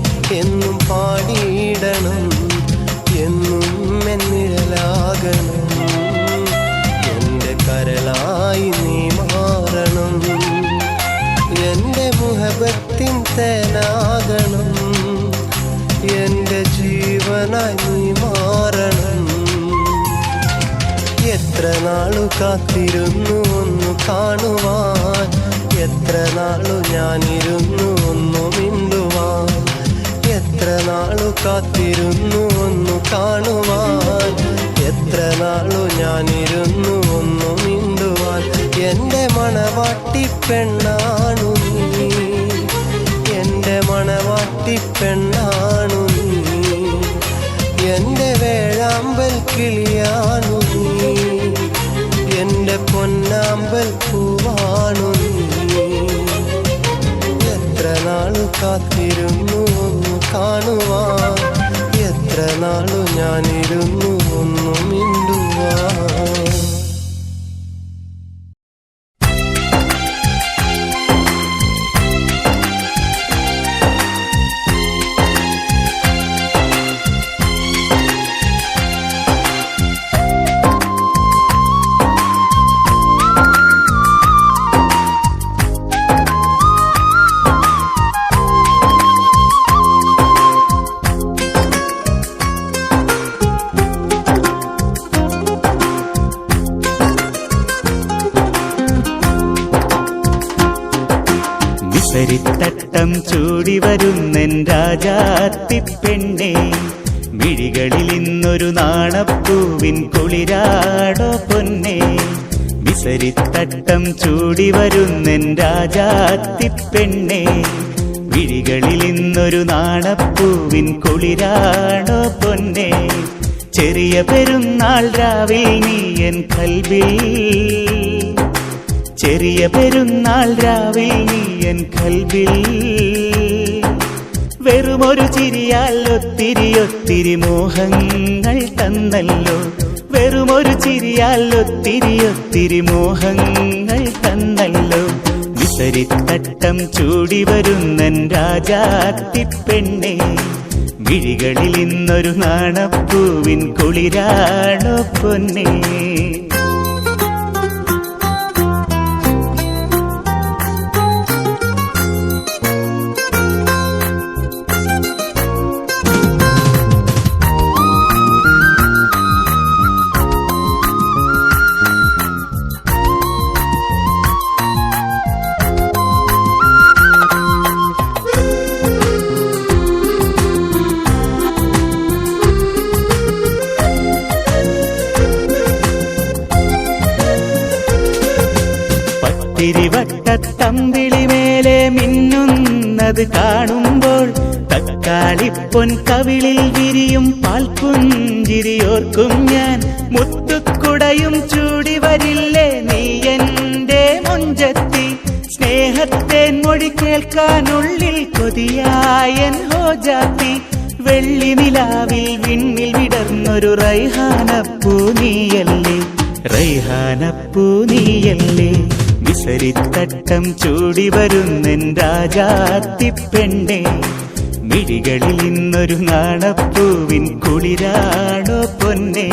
എന്നും പാടിയിടണം. എന്നും എന്നിഴലാകണം, എന്റെ കരളായി നീ മാറണം. എന്റെ മുഹബത്തിൻ തേനാകണം, എന്റെ ജീവനായി നീ മാറണം. എത്ര നാളു കാത്തിരുന്നു ഒന്നു കാണുവാൻ, എത്ര നാളു ഞാനിരുന്നു ഒന്നു മിണ്ടുവാൻ. എത്ര നാളു കാത്തിരുന്നു ഒന്നു കാണുവാൻ, എത്ര നാളു ഞാനിരുന്നു ഒന്നു മിണ്ടുവാൻ. എന്റെ മണവാട്ടി പെണ്ണാണു നീ, എന്റെ മണവാട്ടി പെണ്ണാണു നീ. എന്റെ വേഴാമ്പൽ കിളിയാണു നീ, എന്റെ പൊന്നാമ്പൽ പൂവാണു നീ. എത്ര നാളു കാത്തിരുന്നു ഒന്നു കാണുവാൻ, എത്ര നാളു ഞാനിരുന്നു ഒന്നു മിണ്ടുവാൻ. വിസരിത്തട്ടം ചൂടി വരുന്നെൻ രാജാത്തിപ്പെണ്ണേ, മിഴികളിൽ ഇന്നൊരു നാണപ്പൂവിൻ കുളിരാടോ പൊന്നേ. വിസരിത്തട്ടം ചൂടി വരുന്നെൻ രാജാത്തിപ്പെണ്ണേ, മിഴികളിൽ ഇന്നൊരു നാണപ്പൂവിൻ കുളിരാടോ പൊന്നേ. ചെറിയ പെരുന്നാൾ രാവിൽ നീ എൻ കൽബിൽ, ചെറിയ പെരുന്നാൾ രാവിൽ നീ എൻ കൽബിൽ. വെറുമൊരു ചിരിയാൽ ഒത്തിരി ഒത്തിരി മോഹങ്ങൾ തന്നല്ലോ, വെറുമൊരു ചിരിയാൽ ഒത്തിരി ഒത്തിരി മോഹങ്ങൾ തന്നല്ലോ. വിസരിത്തട്ടം ചൂടി വരുന്നൻ രാജാത്തിപ്പെണ്ണേ, മിഴികളിൽ ഇന്നൊരു നാണപ്പൂവിൻ കുളിരാണോ പൊന്നേ. തിരിവട്ടത്തമ്പിളി മേലെ മിന്നുന്നത് കാണുമ്പോൾ, തക്കാളിപ്പൊൻ കവിളിൽ വിരിയും പാൽപുഞ്ചിരിയോർക്കും ഞാൻ. മുത്തുക്കുടയും ചൂടി വരില്ലേ നീ എന്റെ മുഞ്ചത്തി, സ്നേഹത്തേൻ മൊഴി കേൾക്കാനുള്ളിൽ കൊതിയായൻ ഹോജാത്തി. വെള്ളി നിലാവിൽ വിണ്ണിൽ വിടർന്നൊരു റൈഹാനപ്പൂ നീയല്ലേ, റൈഹാനപ്പൂ നീയല്ലേ. വിസരിത്തട്ടം ചൂടി വരുന്നെൻ രാജാത്തിപ്പെണ്ണേ, മിഴികളിൽ ഇന്നൊരു നാണപ്പൂവിൻ കുളിരാണോ പൊന്നേ.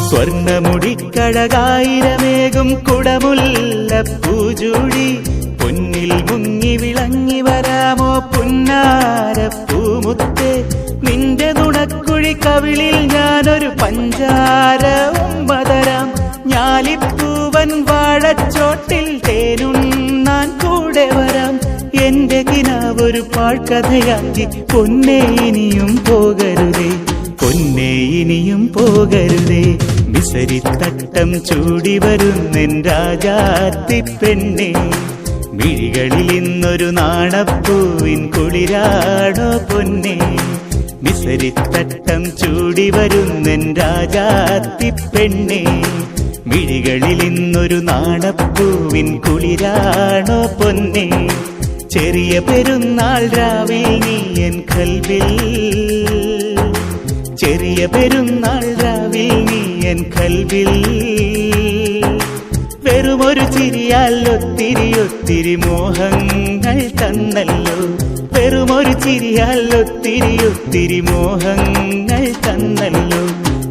സ്വർണമുടിക്കഴകായിരമേകും കുടമുല്ല പൂജൂടി പൊന്നിൽ മുങ്ങി വിളങ്ങി വരാമോ പുന്നാര പൂമുത്തേ. നിന്റെ നുണക്കുഴി കവിളിൽ ഞാനൊരു പഞ്ചാര ഉമ്പതരാം. ഞാലിപ്പൂവൻ വാഴച്ചോട്ടിൽ തേനുണ്ണാൻ കൂടെ വരാം. എന്റെ കിനാവൊരു പാഴ്കഥയാക്കി പൊന്നേ ഇനിയും പോകരുതേ, പൊന്നേ ഇനിയും പോകരുതേ. വിസരിത്തട്ടം ചൂടി വരുന്നെൻ രാജാത്തി പെണ്ണേ. മിഴികളിൽ ഇന്നൊരു നാണപ്പൂവിൻ കുളിരാണോ പൊന്നേ. വിസരിത്തട്ടം ചൂടി വരുന്നെൻ രാജാത്തി പെണ്ണേ. മിഴികളിൽ ഇന്നൊരു നാണപ്പൂവിൻ കുളിരാണോ പൊന്നേ. ചെറിയ പെരുന്നാൾ രാവിൽ നീ എൻ കൽവിൽ, ചെറിയ പെരുന്നാൾ രാവിൽ നീ എൻ കൽവിൽ. വെറുമൊരു ചിരിയാൽ ഒത്തിരി ഒത്തിരി മോഹങ്ങൾ തന്നല്ലോ. വെറുമൊരു ചിരിയാൽ ഒത്തിരി ഒത്തിരി മോഹങ്ങൾ തന്നല്ലോ.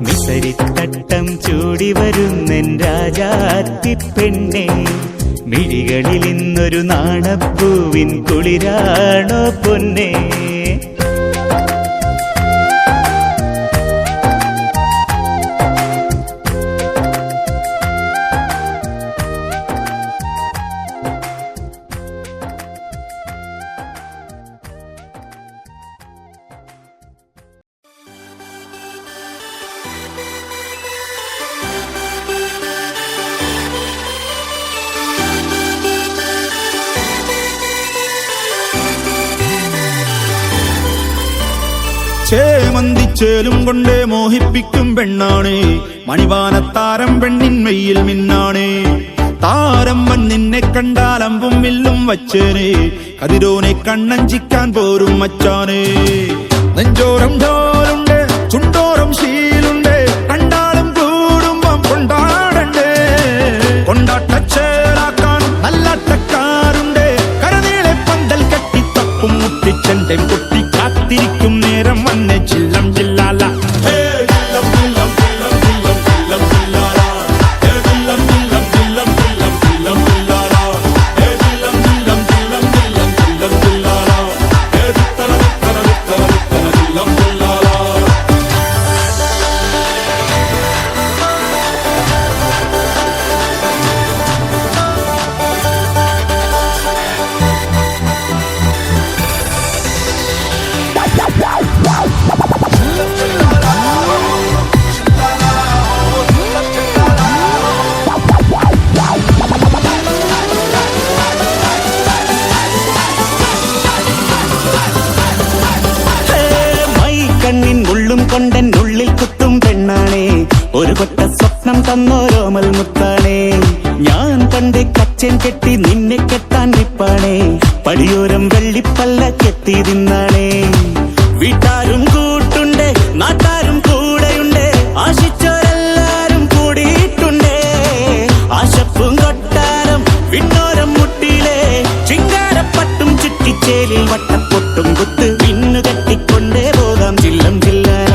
വിസരിത്തട്ടം ചൂടി വരുന്നെൻ രാജാത്തി പെണ്ണേ. മിഴികളിൽ ഇന്നൊരു നാണപ്പൂവിൻ കുളിരാണോ പൊന്നേ. ചേമന്തിച്ചേലും കൊണ്ടേ മോഹിപ്പിക്കും പെണ്ണാണേ. മണിവാനത്താരം പെണ്ണിൻ മെയ്യിൽ മിന്നാണേ. താരമ്മൻ നിന്നെ കണ്ടാൽ അമ്പും വില്ലും വച്ചേനെ. കതിരോനെ കണ്ണഞ്ചിക്കാൻ പോരും മച്ചാനേ. നെഞ്ചോരം ഡോലുണ്ട്, ചുണ്ടോരം ശീലുണ്ട്. കണ്ടാലും കൂടുമ്പം കൊണ്ടാടണ്ടേ. കൊണ്ടാട്ടച്ചേലാക്കാൻ നല്ലാട്ടക്കാരുണ്ട്. കരനീളെ പന്തൽ കെട്ടി തപ്പും മുട്ടിച്ചെന്റെ കുട്ടി കാത്തിരിക്കും നേരം വന്നെ ചില്ലം ചില്ലാല. കൊണ്ടൻ ഉള്ളിൽ കുത്തും പെണ്ണാണേ. ഒരു കൊട്ട സ്വപ്നം തന്നോരോമൽ മുത്താണേ. ഞാൻ കണ്ട് കച്ചൻ കെട്ടി നിന്നെ കെട്ടാൻ നിപ്പാണേ. പടിയോരം വെള്ളിപ്പല്ലക്കെത്തി തിന്നാണേ. വീട്ടാരും കൂട്ടുണ്ട്, നാട്ടാരും കൂടെയുണ്ട്. ആശിച്ചോരെല്ലാരും കൂടിയിട്ടുണ്ടേ. ആശപ്പും കൊട്ടാരം വിണ്ണോരം മുട്ടിയിലെ ചിങ്കാരപ്പട്ടും ചുറ്റിച്ചേലിൽ വട്ടപ്പൊട്ടും കുത്ത് പിന്നു കെട്ടിക്കൊണ്ടേ പോകാം ചില്ലം ചില്ലാന.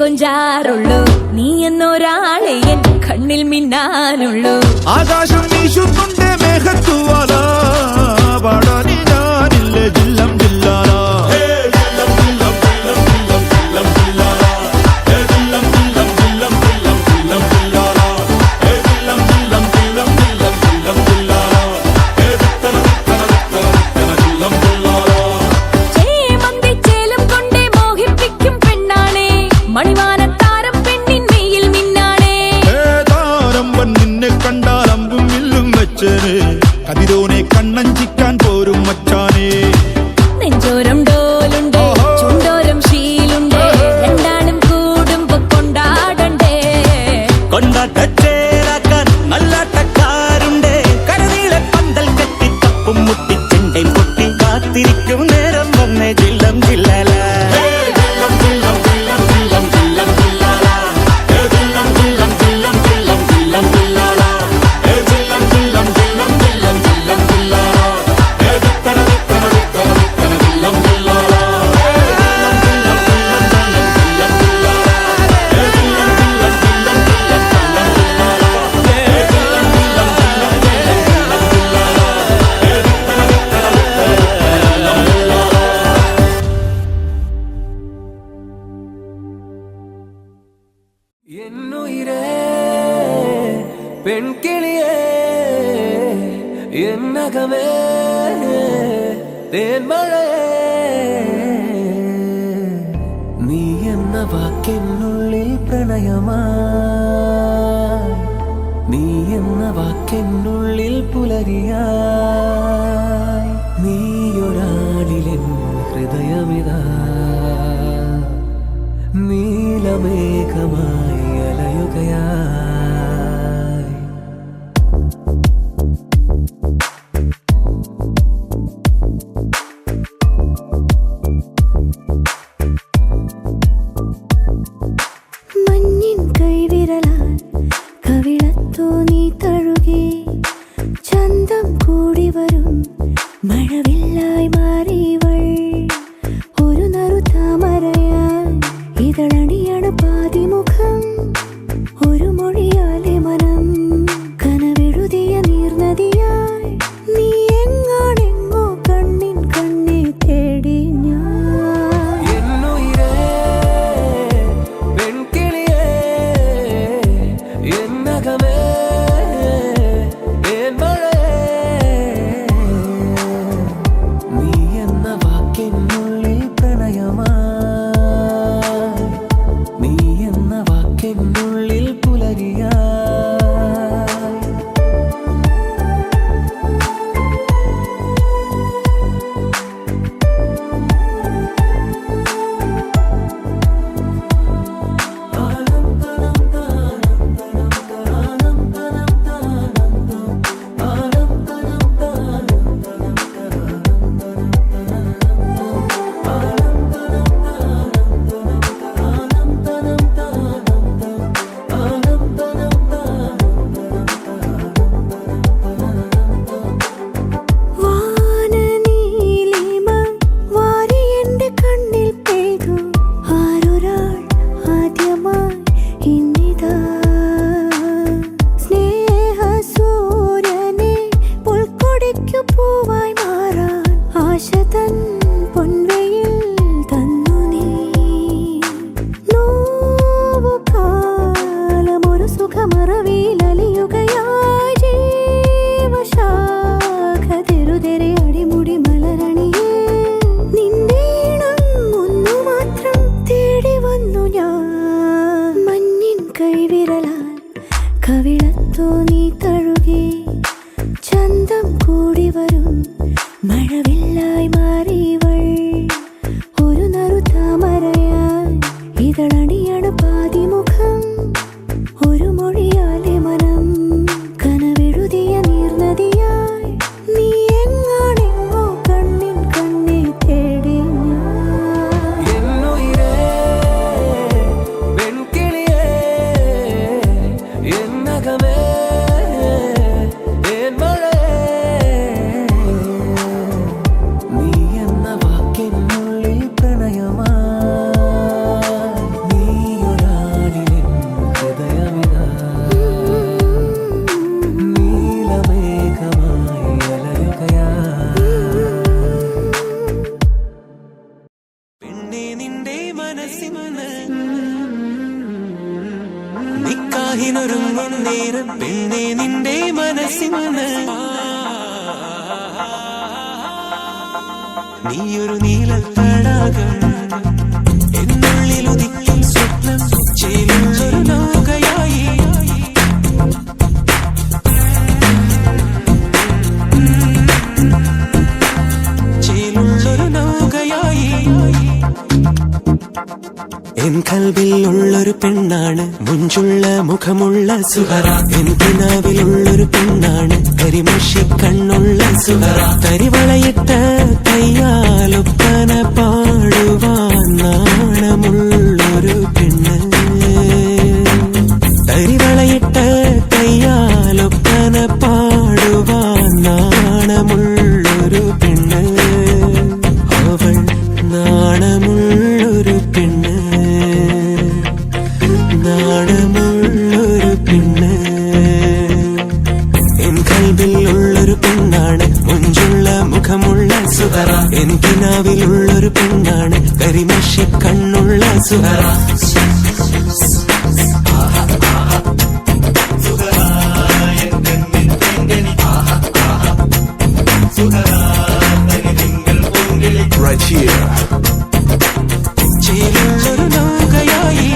കൊഞ്ചാറുള്ളൂ. നീ എന്നൊരാളെ എൻ കണ്ണിൽ മിന്നാനുള്ളൂ. ആകാശം വീശുന്നുണ്ട് മേഘത്തുവാല പാടാനി ഞാനില്ല ജില്ലം ജില്ലാല മണിവാനത്താരം പെണ്ണിൻ മെയ്യിൽ മിന്നാണേ. താരമ്പൻ നിന്നെ കണ്ടാൽ അമ്പും വില്ലും വെച്ചേനെ കതിരോനെ കണ്ണഞ്ചിക്കാൻ പോരും മച്ചാനെ. നെഞ്ചോരം ഡോലുണ്ട് ചുണ്ടോരം ശീലുണ്ട് രണ്ടാളും കൂടുമ്പോ കൊണ്ടാടണ്ടേ. കൊണ്ടാട്ടച്ചേരാക്കാൻ നല്ലാട്ടക്കാരുണ്ട് കരനീളെ പന്തൽ കെട്ടി തപ്പും മുട്ടി ചെണ്ടയും പൊട്ടി കാത്തിരിക്കും നേരം വന്നേ ജില്ലം ജില്ലല என்னுயிரே பெண் கிளியே என்னகமே தேன்மழையே നീ എന്ന വാക്കെന്നുള്ളിൽ പ്രണയമായി നീ എന്ന വാക്കെന്നുള്ളിൽ പുലരിയായി നീയൊരാളിലെൻ ഹൃദയമിതാ നീലമേഘമായി അലയുകയായി. മഞ്ഞിൻ കൈവിരലാൽ കവിളത്തോ നീ തഴുകി ചന്തം കൂടി വരും മഴവില്ലായി മാറിയവൾ ഒരു നറുതാമരയായി ഇതളണിയണ പാതിമുഖം ഒരു മൊഴിയാലെ മനം കനവെഴുതിയ നീർനദിയായി നീ എങ്ങാണെങ്ങോ കണ്ണിൻ കണ്ണെ തേടി ഞാൻ. என்னுயிரே பெண் கிளியே என்னகமே தேன்மழையே നീ എന്ന വാക്കെന്നുള്ളിൽ പ്രണയമായി നീ എന്ന വാക്കെന്നുള്ളിൽ പുലരിയായി. വാനനീലിമ വാരി എന്റെ കണ്ണിൽ പെയ്തു ആരൊരാൾ ആദ്യമായി ഇന്നിതാ സ്നേഹസൂര്യനെ പുൽക്കൊടിക്കു പൂവായി മാറാൻ ആശ തൻ പൊൻവെയിൽ തന്നു നീ. നോവുകാലമൊരു സുഖമറവിലലിയുകയായി ജീവശാഖ തിരുതെരെ അടിമുടി മലരണിയേ നിന്റെ ഇണം ഒന്നു മാത്രം തേടി വന്നു ഞാൻ. മഞ്ഞിൻ കൈവിരലാൽ കവിളത്തോ നീ തഴുകി ചന്തം കൂടി വരും മഴവില്ലായി മാറിയവൾ ഒരു നറുതാമരയായി ഇതളണിയണ പാതിമുഖം ഒരു മൊഴിയാലെ മനം കനവെഴുതിയ നീർനദിയായി നീ എങ്ങാണെങ്ങോ കണ്ണിൻ കണ്ണെ തേടി ഞാൻ. என்னுயிரே பெண் கிளியே என்னகமே தேன்மழையே നീ എന്ന വാക്കെന്നുള്ളിൽ പ്രണയമായി നീയൊരാളിലെൻ നിക്കാഹിനൊരുങ്ങും നേരം പെണ്ണെ നിന്റെ മനസ്സിന്ന് നീയൊരു നീലത്തടാകം എന്നുള്ളിൽ ഉദിക്കും സ്വപ്നം ചേലുള്ളൊരു നൗകയായി ചേലുള്ളൊരു നൗകയായി എൻ കൽവിൽ ഉള്ളൊരു പെണ്ണാണ് മുഞ്ചുള്ള മുഖമുള്ള സുഹറ എൻ കിനാവിലുള്ളൊരു പെണ്ണാണ് കരിമഷി കണ്ണുള്ള സുഹറ തരിവളയിട്ട കയ്യാലൊപ്പന പാടുവാൻ നാണമുള്ളൊരു പെണ്ണ് തരിവളയിട്ട കയ്യാലൊപ്പന പാടുവാൻ നാണമുള്ളൊരു പെണ്ണ് അവൾ നാണമുള്ളൊരു പെണ്ണ് നാണമുള്ളൊരു പെണ്ണ് എൻ കൽവിൽ ഉള്ളൊരു പെണ്ണാണ് മുഞ്ചുള്ള മുഖമുള്ള സുഹറ എൻ കിനാവിലുള്ളൊരു പെണ്ണാണ് കരിമഷി കണ്ണുള്ള സുഹറ Right here. ചേലുള്ളൊരു നൗകയായി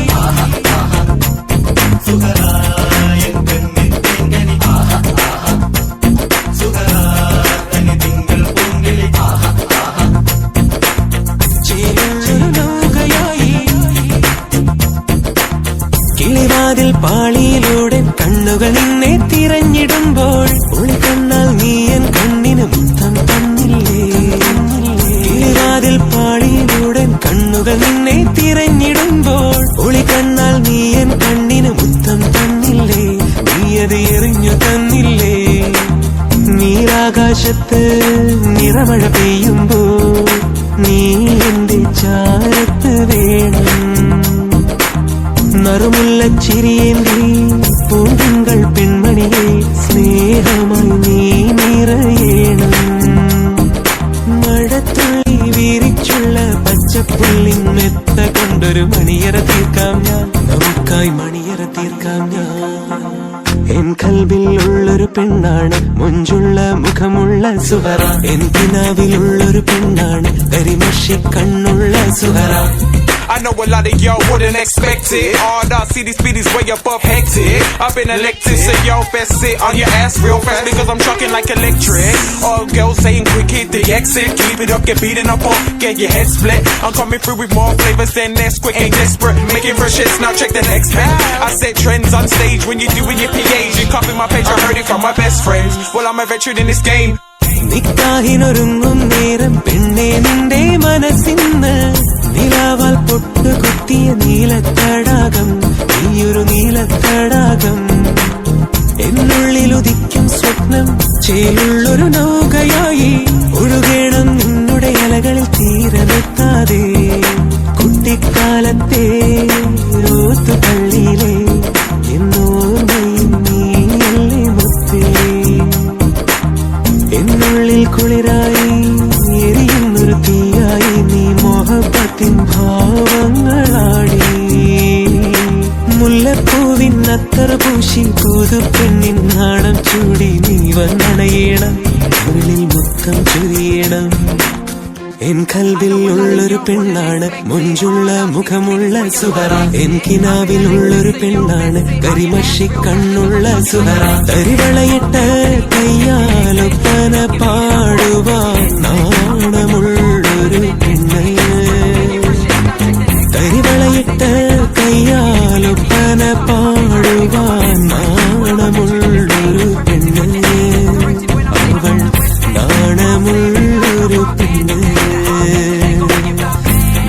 ചേലുള്ളൊരു നൗകയായി കിളിവാതിൽ പാളിയിലൂടെ കണ്ണുകൾ നിന്നെ തിരഞ്ഞിടുമ്പോൾ ഉൾക്കണ്ണാൽ നീയൻ കണ്ണിന് മുത്തം തന്നില്ലേ കിളിവാതിൽ പാളിയിലൂടെ കണ്ണുകൾ നിന്നെ തിരഞ്ഞിടുമ്പോൾ ഒളിക്കണ്ണാൽ നീയൻ കണ്ണിന് മുത്തം തന്നില്ലേ നീയത് എറിഞ്ഞു തന്നില്ലേ നീരാകാശത്ത് നിറമഴ പെയ്യുമ്പോൾ നീ എന്റെ ചാരത്ത് വേണം നറുമുള്ള ചിരിയേന്തി പൂങ്കൾ പെൺമണിയെ സ്നേഹമായി നീ നിറയേണം മഴത്തുള്ളി വീരിച്ചുള്ള പച്ചപ്പുള്ളിൻ മെത്ത കൊണ്ടൊരു മണിയറ തീർക്കാം ഞാൻ നമുക്കായി മണിയറ തീർക്കാം ഞാൻ എൻ കൽവിൽ ഉള്ളൊരു പെണ്ണാണ് മുഞ്ചുള്ള മുഖമുള്ള സുഹറ എൻ കിനാവിലുള്ളൊരു പെണ്ണാണ് കരിമഷി കണ്ണുള്ള Suhara I know a lot of y'all wouldn't expect it. All the cities speedies way above hectic. I've been elected, so y'all best sit on your ass real fast because I'm trucking like electric. All girls saying quick hit the exit. Keep it up, get beaten up or get your head split. I'm coming through with more flavors than this. Quick and desperate, making fresh hits. Now check the next man. I set trends on stage when you're doing your PAs. You copy my page, I heard it from my best friends. Well, I'm a veteran in this game. നിക്കാഹിനൊരുങ്ങും നേരം പെണ്ണെ നിന്റെ മനസ്സിന്ന് നിലാവാൽ പൊട്ട് കുത്തിയ നീലത്തടാകം നീയൊരു നീലത്തടാകം എന്നുള്ളിൽ ഉദിക്കും സ്വപ്നം ചേലുള്ളൊരു നൗകയായി ഒഴുകേണം നിന്നുടെ അലകളിൽ തീരമെത്താതെ കുട്ടിക്കാലത്തെ ഓത്തുപള്ളിയിലെ എന്നോർമ്മയും നീയല്ലേ മുത്തേ എന്നുള്ളിൽ കുളിരായി എരിയുന്നൊരു തീയായി നീ മോഹബത്തിൻ ഭാവങ്ങളാടി മുല്ലപ്പൂവിൻ അത്തറ പൂശി പുതുപ്പെണ്ണിൻ നാണം ചൂടി നീ വന്നണയണം ഉള്ളിൽ മുത്തം ചൊരിയണം എൻ കൽവിൽ ഉള്ളൊരു പെണ്ണാണ് മുഞ്ചുള്ള മുഖമുള്ള സുഹറ എൻ കിനാവിലുള്ളൊരു പെണ്ണാണ് കരിമഷി കണ്ണുള്ള സുഹറ തരിവളയിട്ട കയ്യാലൊപ്പന പാടുവാൻ നാണമുള്ളൊരു പെണ്ണ് തരിവളയിട്ട കയ്യാലൊപ്പന പാടുവാൻ നാണമുള്ളൊരു പെണ്ണ് അവൾ നാണമുള്ളൊരു പെണ്ണ്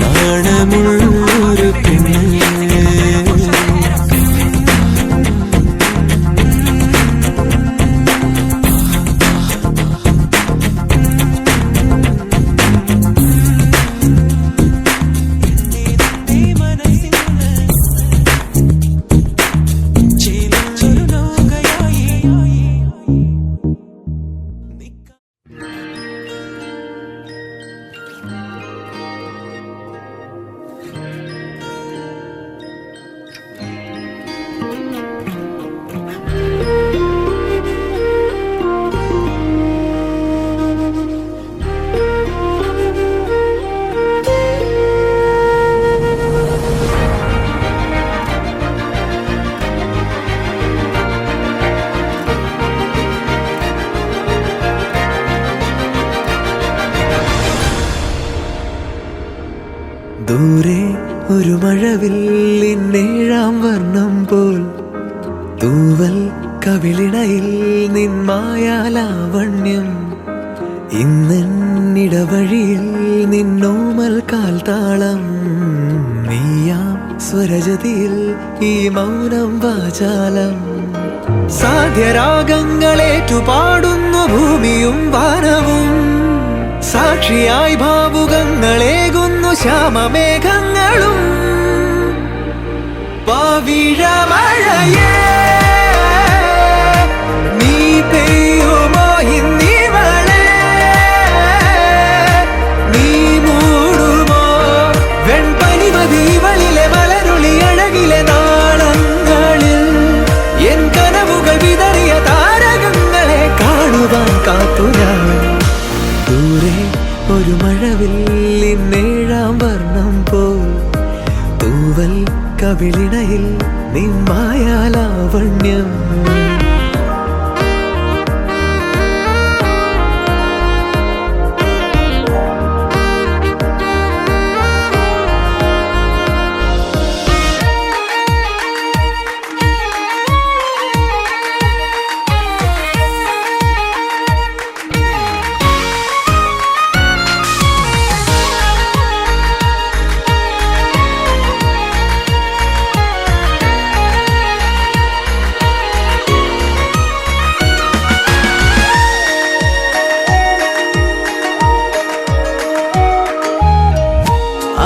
നാണമുള്ളൊരു പെണ്ണ് ഒരു മഴവില്ലിന്നേഴാം വർണ്ണം പോൽ തൂവൽ കവിളിണയിൽ നിന്മായാലാവണ്യം ഇന്നിടവഴിയിൽ നിന്നോമൽ കാൽത്താളം നീയാം സ്വരജതിയിൽ ഈ മൗനം വാചാലം സാധ്യരാഗങ്ങളേറ്റുപാടുന്നു ഭൂമിയും വാനവും സാക്ഷിയായി ഭാവുകങ്ങളേകുന്നു ശ്യാമമേഘങ്ങളും പവിഴമഴയേ നീ പെയ്യുമോ ഇന്നിവളെ നീ മൂടുമോ വെൺപനിമതിവളിലെ മലരുളി അഴകിലെ നാളങ്ങളിൽ എൻ കനവുകൾ വിതറിയ താരകങ്ങളെ കാണുവാൻ കാത്തു ഞാൻ ദൂരെ ഒരു മഴവില്ലിന്നേഴാം വർണ്ണം പോൽ തൂവൽ കവിളിണയിൽ നിന്മായാലാവണ്യം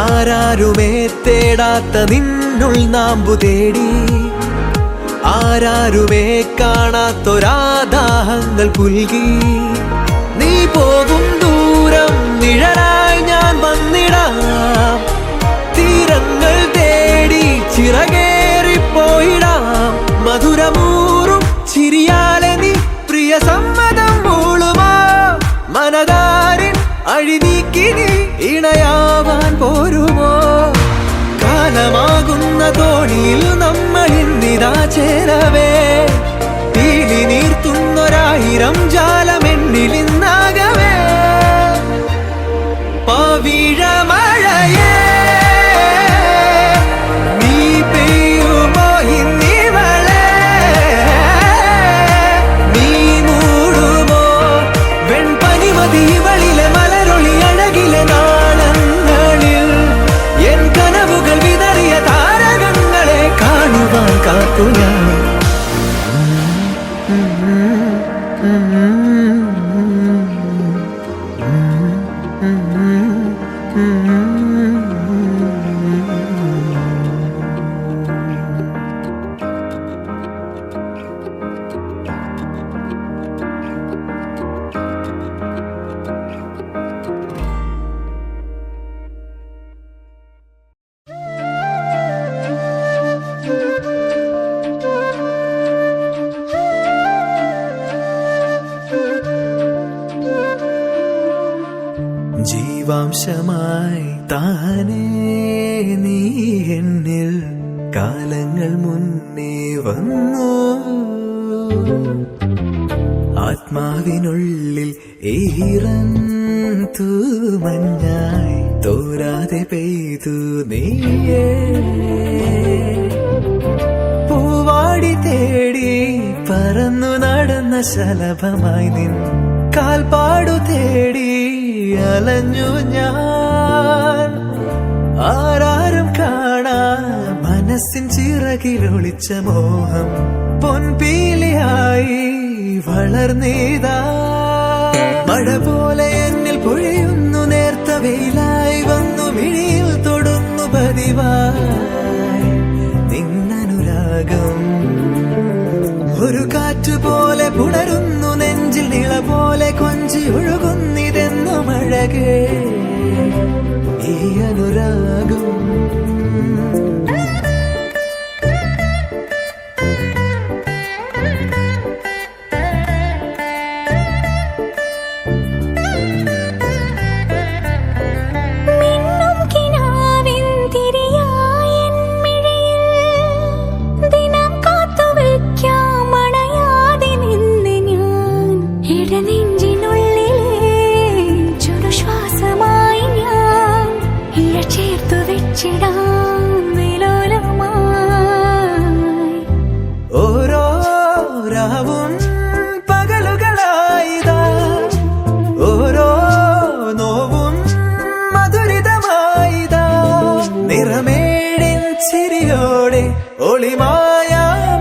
ആരാരുമേ തേടാത്ത നിന്നുൾ നാമ്പു തേടി ആരാരുമേ കാണാത്തൊരാദാഹങ്ങൾ പുൽകി നീ പോകും ദൂരം നിഴലായി ഞാൻ വന്നിടാം തീരങ്ങൾ തേടി ചിറകേറിപ്പോയിടാം മധുരമൂറും ചിരിയാലെ നീ പ്രിയ സമ്മതം മൂളുമാ മനതാരിൻ അഴിനീക്കി നീ ഇണയാവാൻ പോരുമോ കാലമാകുന്ന തോണിയിൽ നമ്മൾ ഇന്നിതാ ചേരവേ പീലി നീർത്തുന്നൊരായിരം ജാലമെന്നിലിന്നാകവേ പവിഴമഴയേ നീ പെയ്യുമോ ഇന്നിവളെ നീ മൂടുമോ വെൺപനിമതിവളിലെ മലരൊളി അഴകിലെ നാളങ്ങളിൽ എൻ കനവുകൾ വിതറിയ താരകങ്ങളെ കാണുവാൻ കാത്തു ഞാൻ ജീവാംശമായി താനേ നീ എന്നിൽ കാലങ്ങൾ മുന്നേ വന്നു ആത്മാവിനുള്ളിൽ ഈറൻ തൂമഞ്ഞായി തോരാതെ പെയ്തു നീയേ പൂവാടി തേടി പറന്നു നടന്ന ശലഭമായി നിൻ കാൽപ്പാടു തേടി അലഞ്ഞു ഞാൻ ആരാരും കാണാ മനസ്സിൻ ചിറകിലൊളിച്ച മോഹം പൊൻപീലിയായി വളർന്നീതാ മഴ പോലെ എന്നിൽ പൊഴിയുന്നു നേർത്ത വെയിലായി വന്നു മിഴിയിൽ തൊടുന്നു പതിവായി നിന്നനുരാഗം ഒരു കാറ്റുപോലെ പുണരുന്നു നെഞ്ചിൽ നിള പോലെ കൊഞ്ചി ഒഴുകുന്നിതെന്നു മഴകേ ഈ അനുരാഗം ചേർത്തു വെച്ചിടാ ഒളിമായ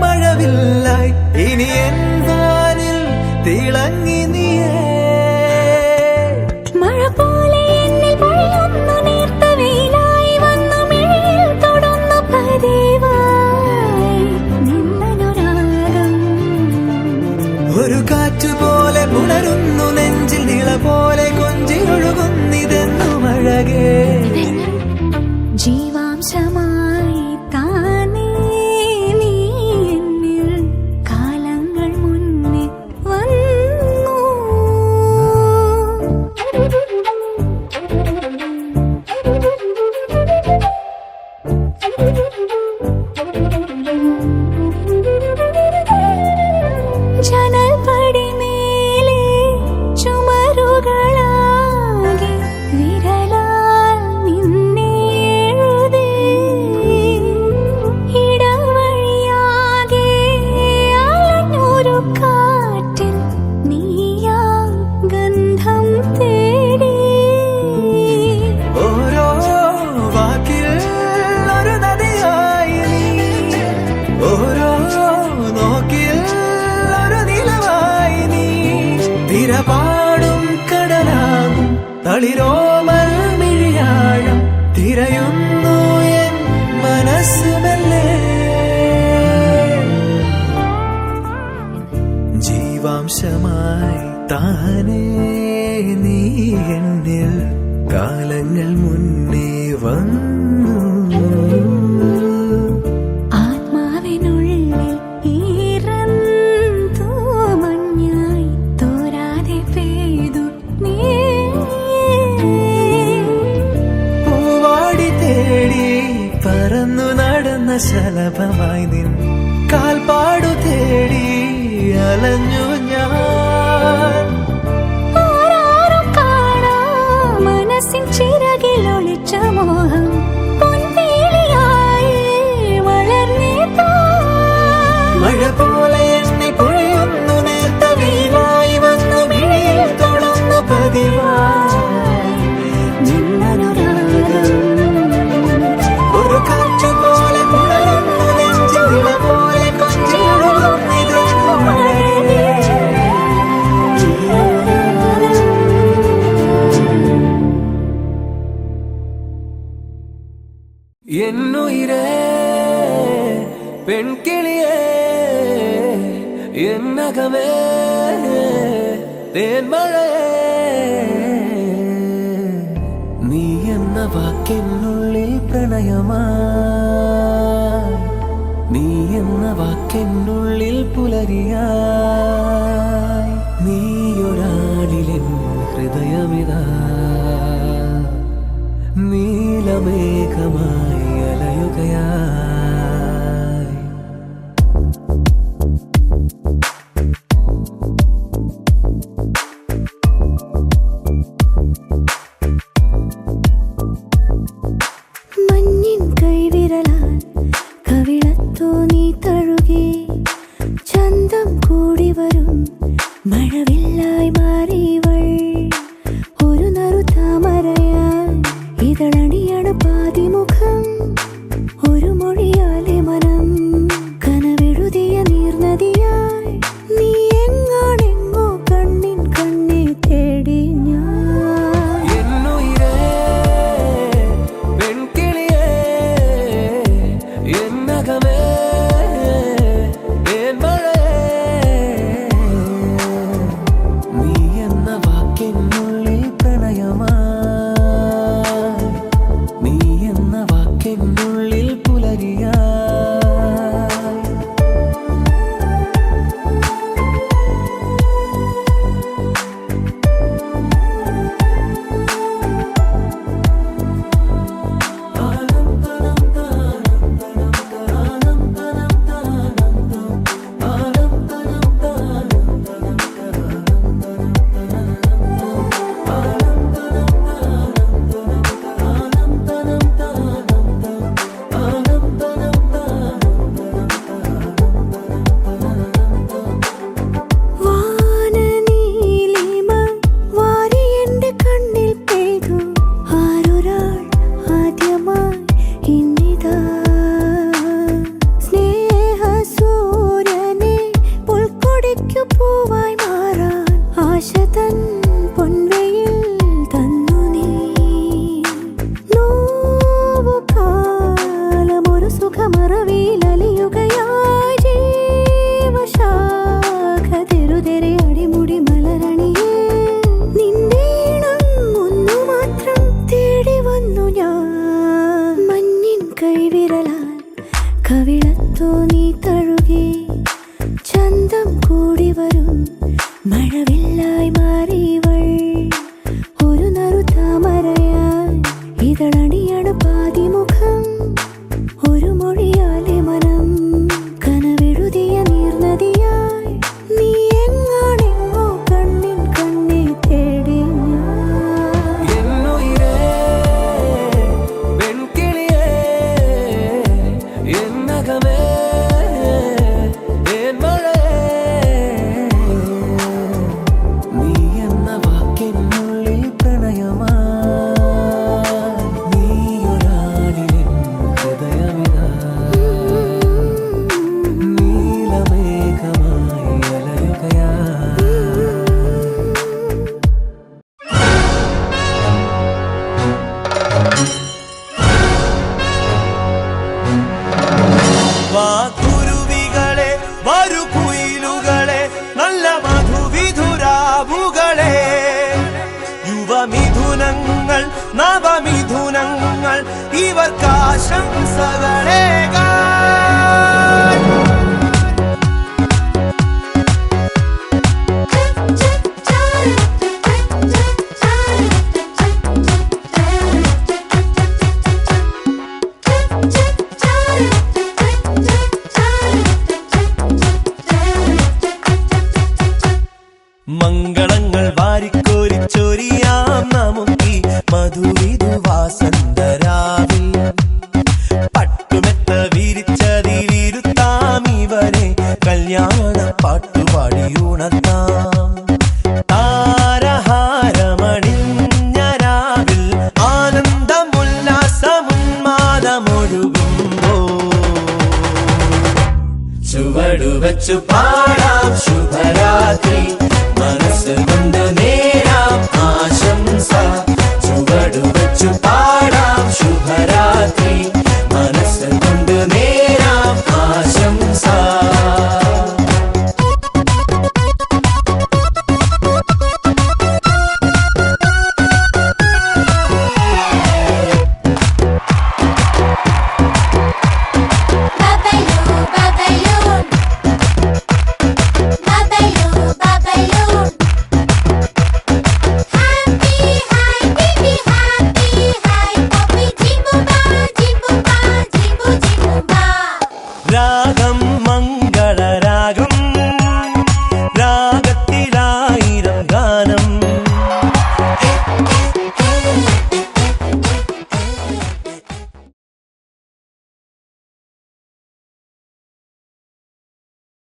മഴവില്ലായി ഇനി എൻ വാനിൽ തിളങ്ങി നീയേ. മഴ പോലെ എന്നിൽ പൊഴിയുന്നു നേർത്ത വെയിലായി വന്നു മിഴിയിൽ തൊടുന്നു പതിവായി നിന്നനുരാഗം. ഒരു കാറ്റുപോലെ പുണരുന്നു നെഞ്ചിൽ നിള പോലെ കൊഞ്ചി ഒഴുകുന്നിതെന്നും അഴകേ. ജീവാംശമായി താനേ നീ എന്നിൽ കാലങ്ങൾ മുന്നേ വന്നു. ജനൽപടി മേലെ ചുമരുകളാകെ വിരലാൽ നിന്നെ എഴുതി. ഇടവഴിയാകെ അലഞ്ഞൊരു കാറ്റിൽ നീയാ ഗന്ധം തേടി. ഓരോ വാക്കിൽ ഒരു നദിയായി നീ, ഓരോ നോക്കിൽ ഒരു നിലവായി നീ. തിരപാടും കടലാകും തളിരോമൽ മിഴിയാഴം തിരയുന്നു എൻ മനസ്സുമല്ലേ. ജീവാംശമായി താനേ നീ എന്നിൽ കാലങ്ങൾ മുന്നേ വന്നു. ആത്മാവിനുള്ളിൽ ഈറന്തോ മഞ്ഞായി തോരാതെ പെയ്തു നീ. പൂവാടി തേടി പറന്നു നടന്ന ശലഭമായി നിൻ കാൽപ്പാടു തേടി അലഞ്ഞു ഞാൻ. ആരാരും കാണാ മനസ്സിൻ ചിറകിൽ ഒളിച്ച മോഹം പൊൻവേലിയായി വളർന്നേതാ. മഴ പോലെ എന്നെ പൊഴിയുന്നു നേർത്ത വെയിലായി വന്നു മിഴിയിൽ തൊടുന്നു പതിവായി നിന്നനുരാഗം. ഒരു കാറ്റുപോലെ പുണരുന്നു നെഞ്ചിൽ നിള പോലെ കൊഞ്ചി ഒഴുകുന്നിതെന്നും അഴകേ. എന്നുയിരേ പെൺകിളിയേ എന്നകമേ തേന്മഴയേ. നീ എന്ന വാക്കെന്നുള്ളിൽ പ്രണയമായി, നീ എന്ന വാക്കെന്നുള്ളിൽ പുലരിയായി. നീയൊരാളിലെൻ ഹൃദയമിതാ നീലമേഘമായി അലയുകയായി. മഞ്ഞിൻ കൈവിരലാൽ കവിളത്തോ നീ തഴുകി. ചന്തം കൂടി വരും മഴവില്ലായി മാറിയവൾ ഒരു നറുതാമരയായി ഇതളണിയാണ് പാതിമുഖം ഒരു മൊഴിയാ കവിളത്തു നീ തഴുകി ചന്തം കൂടി വരും മഴവില്ലായി മാറിയവൾ ഒരു നറുതാമരയായി ഇതളണിയാണ് പാതിമുഖം ഒരു മൊഴിയാലെ മനം കനവെഴുതിയ നീർനദിയായി നീ എങ്ങാണെങ്ങോ കണ്ണിൻ കണ്ണെ തേടി എന്നുയിരേ വെൺകിളിയേ എന്നകമേ നീ എന്ന വാക്കിനുള്ളിൽ പ്രണയമാ നീയൊരാളിലെ ഹൃദയമിതാ നീലമേഘമായി അലയുകയാ വാക്കുരുവികളെ വരുകുയിലുകളെ നല്ല മധുവിധുരാവുകളെ യുവമിഥുനങ്ങൾ നവമിഥുനങ്ങൾ ഇവർക്കാശംസകളേക മംഗളങ്ങൾ വാരിക്കോരിച്ചൊരിയാം നമുക്കീ മധുവിധുവാസന്തരാവിൽ പട്ടുമെത്ത വിരിച്ചതിലിരുത്താം ഇവരെ കല്യാണ പാട്ടുപാടിയുണർത്താം താരഹാരമണിഞ്ഞ രാവിൽ ആനന്ദമുല്ലാസമുന്മാദമൊഴുകുമ്പോ ചുവടുവച്ചു പാടാം ശുഭരാത്രി മനസ്സ് കൊണ്ട് നേരാം ആശംസ ചുവടുവച്ചു പാടാം ശുഭരാത്രി മനസ്സ് കൊണ്ട് നേരാം ആശംസ രാഗം മംഗളരാഗം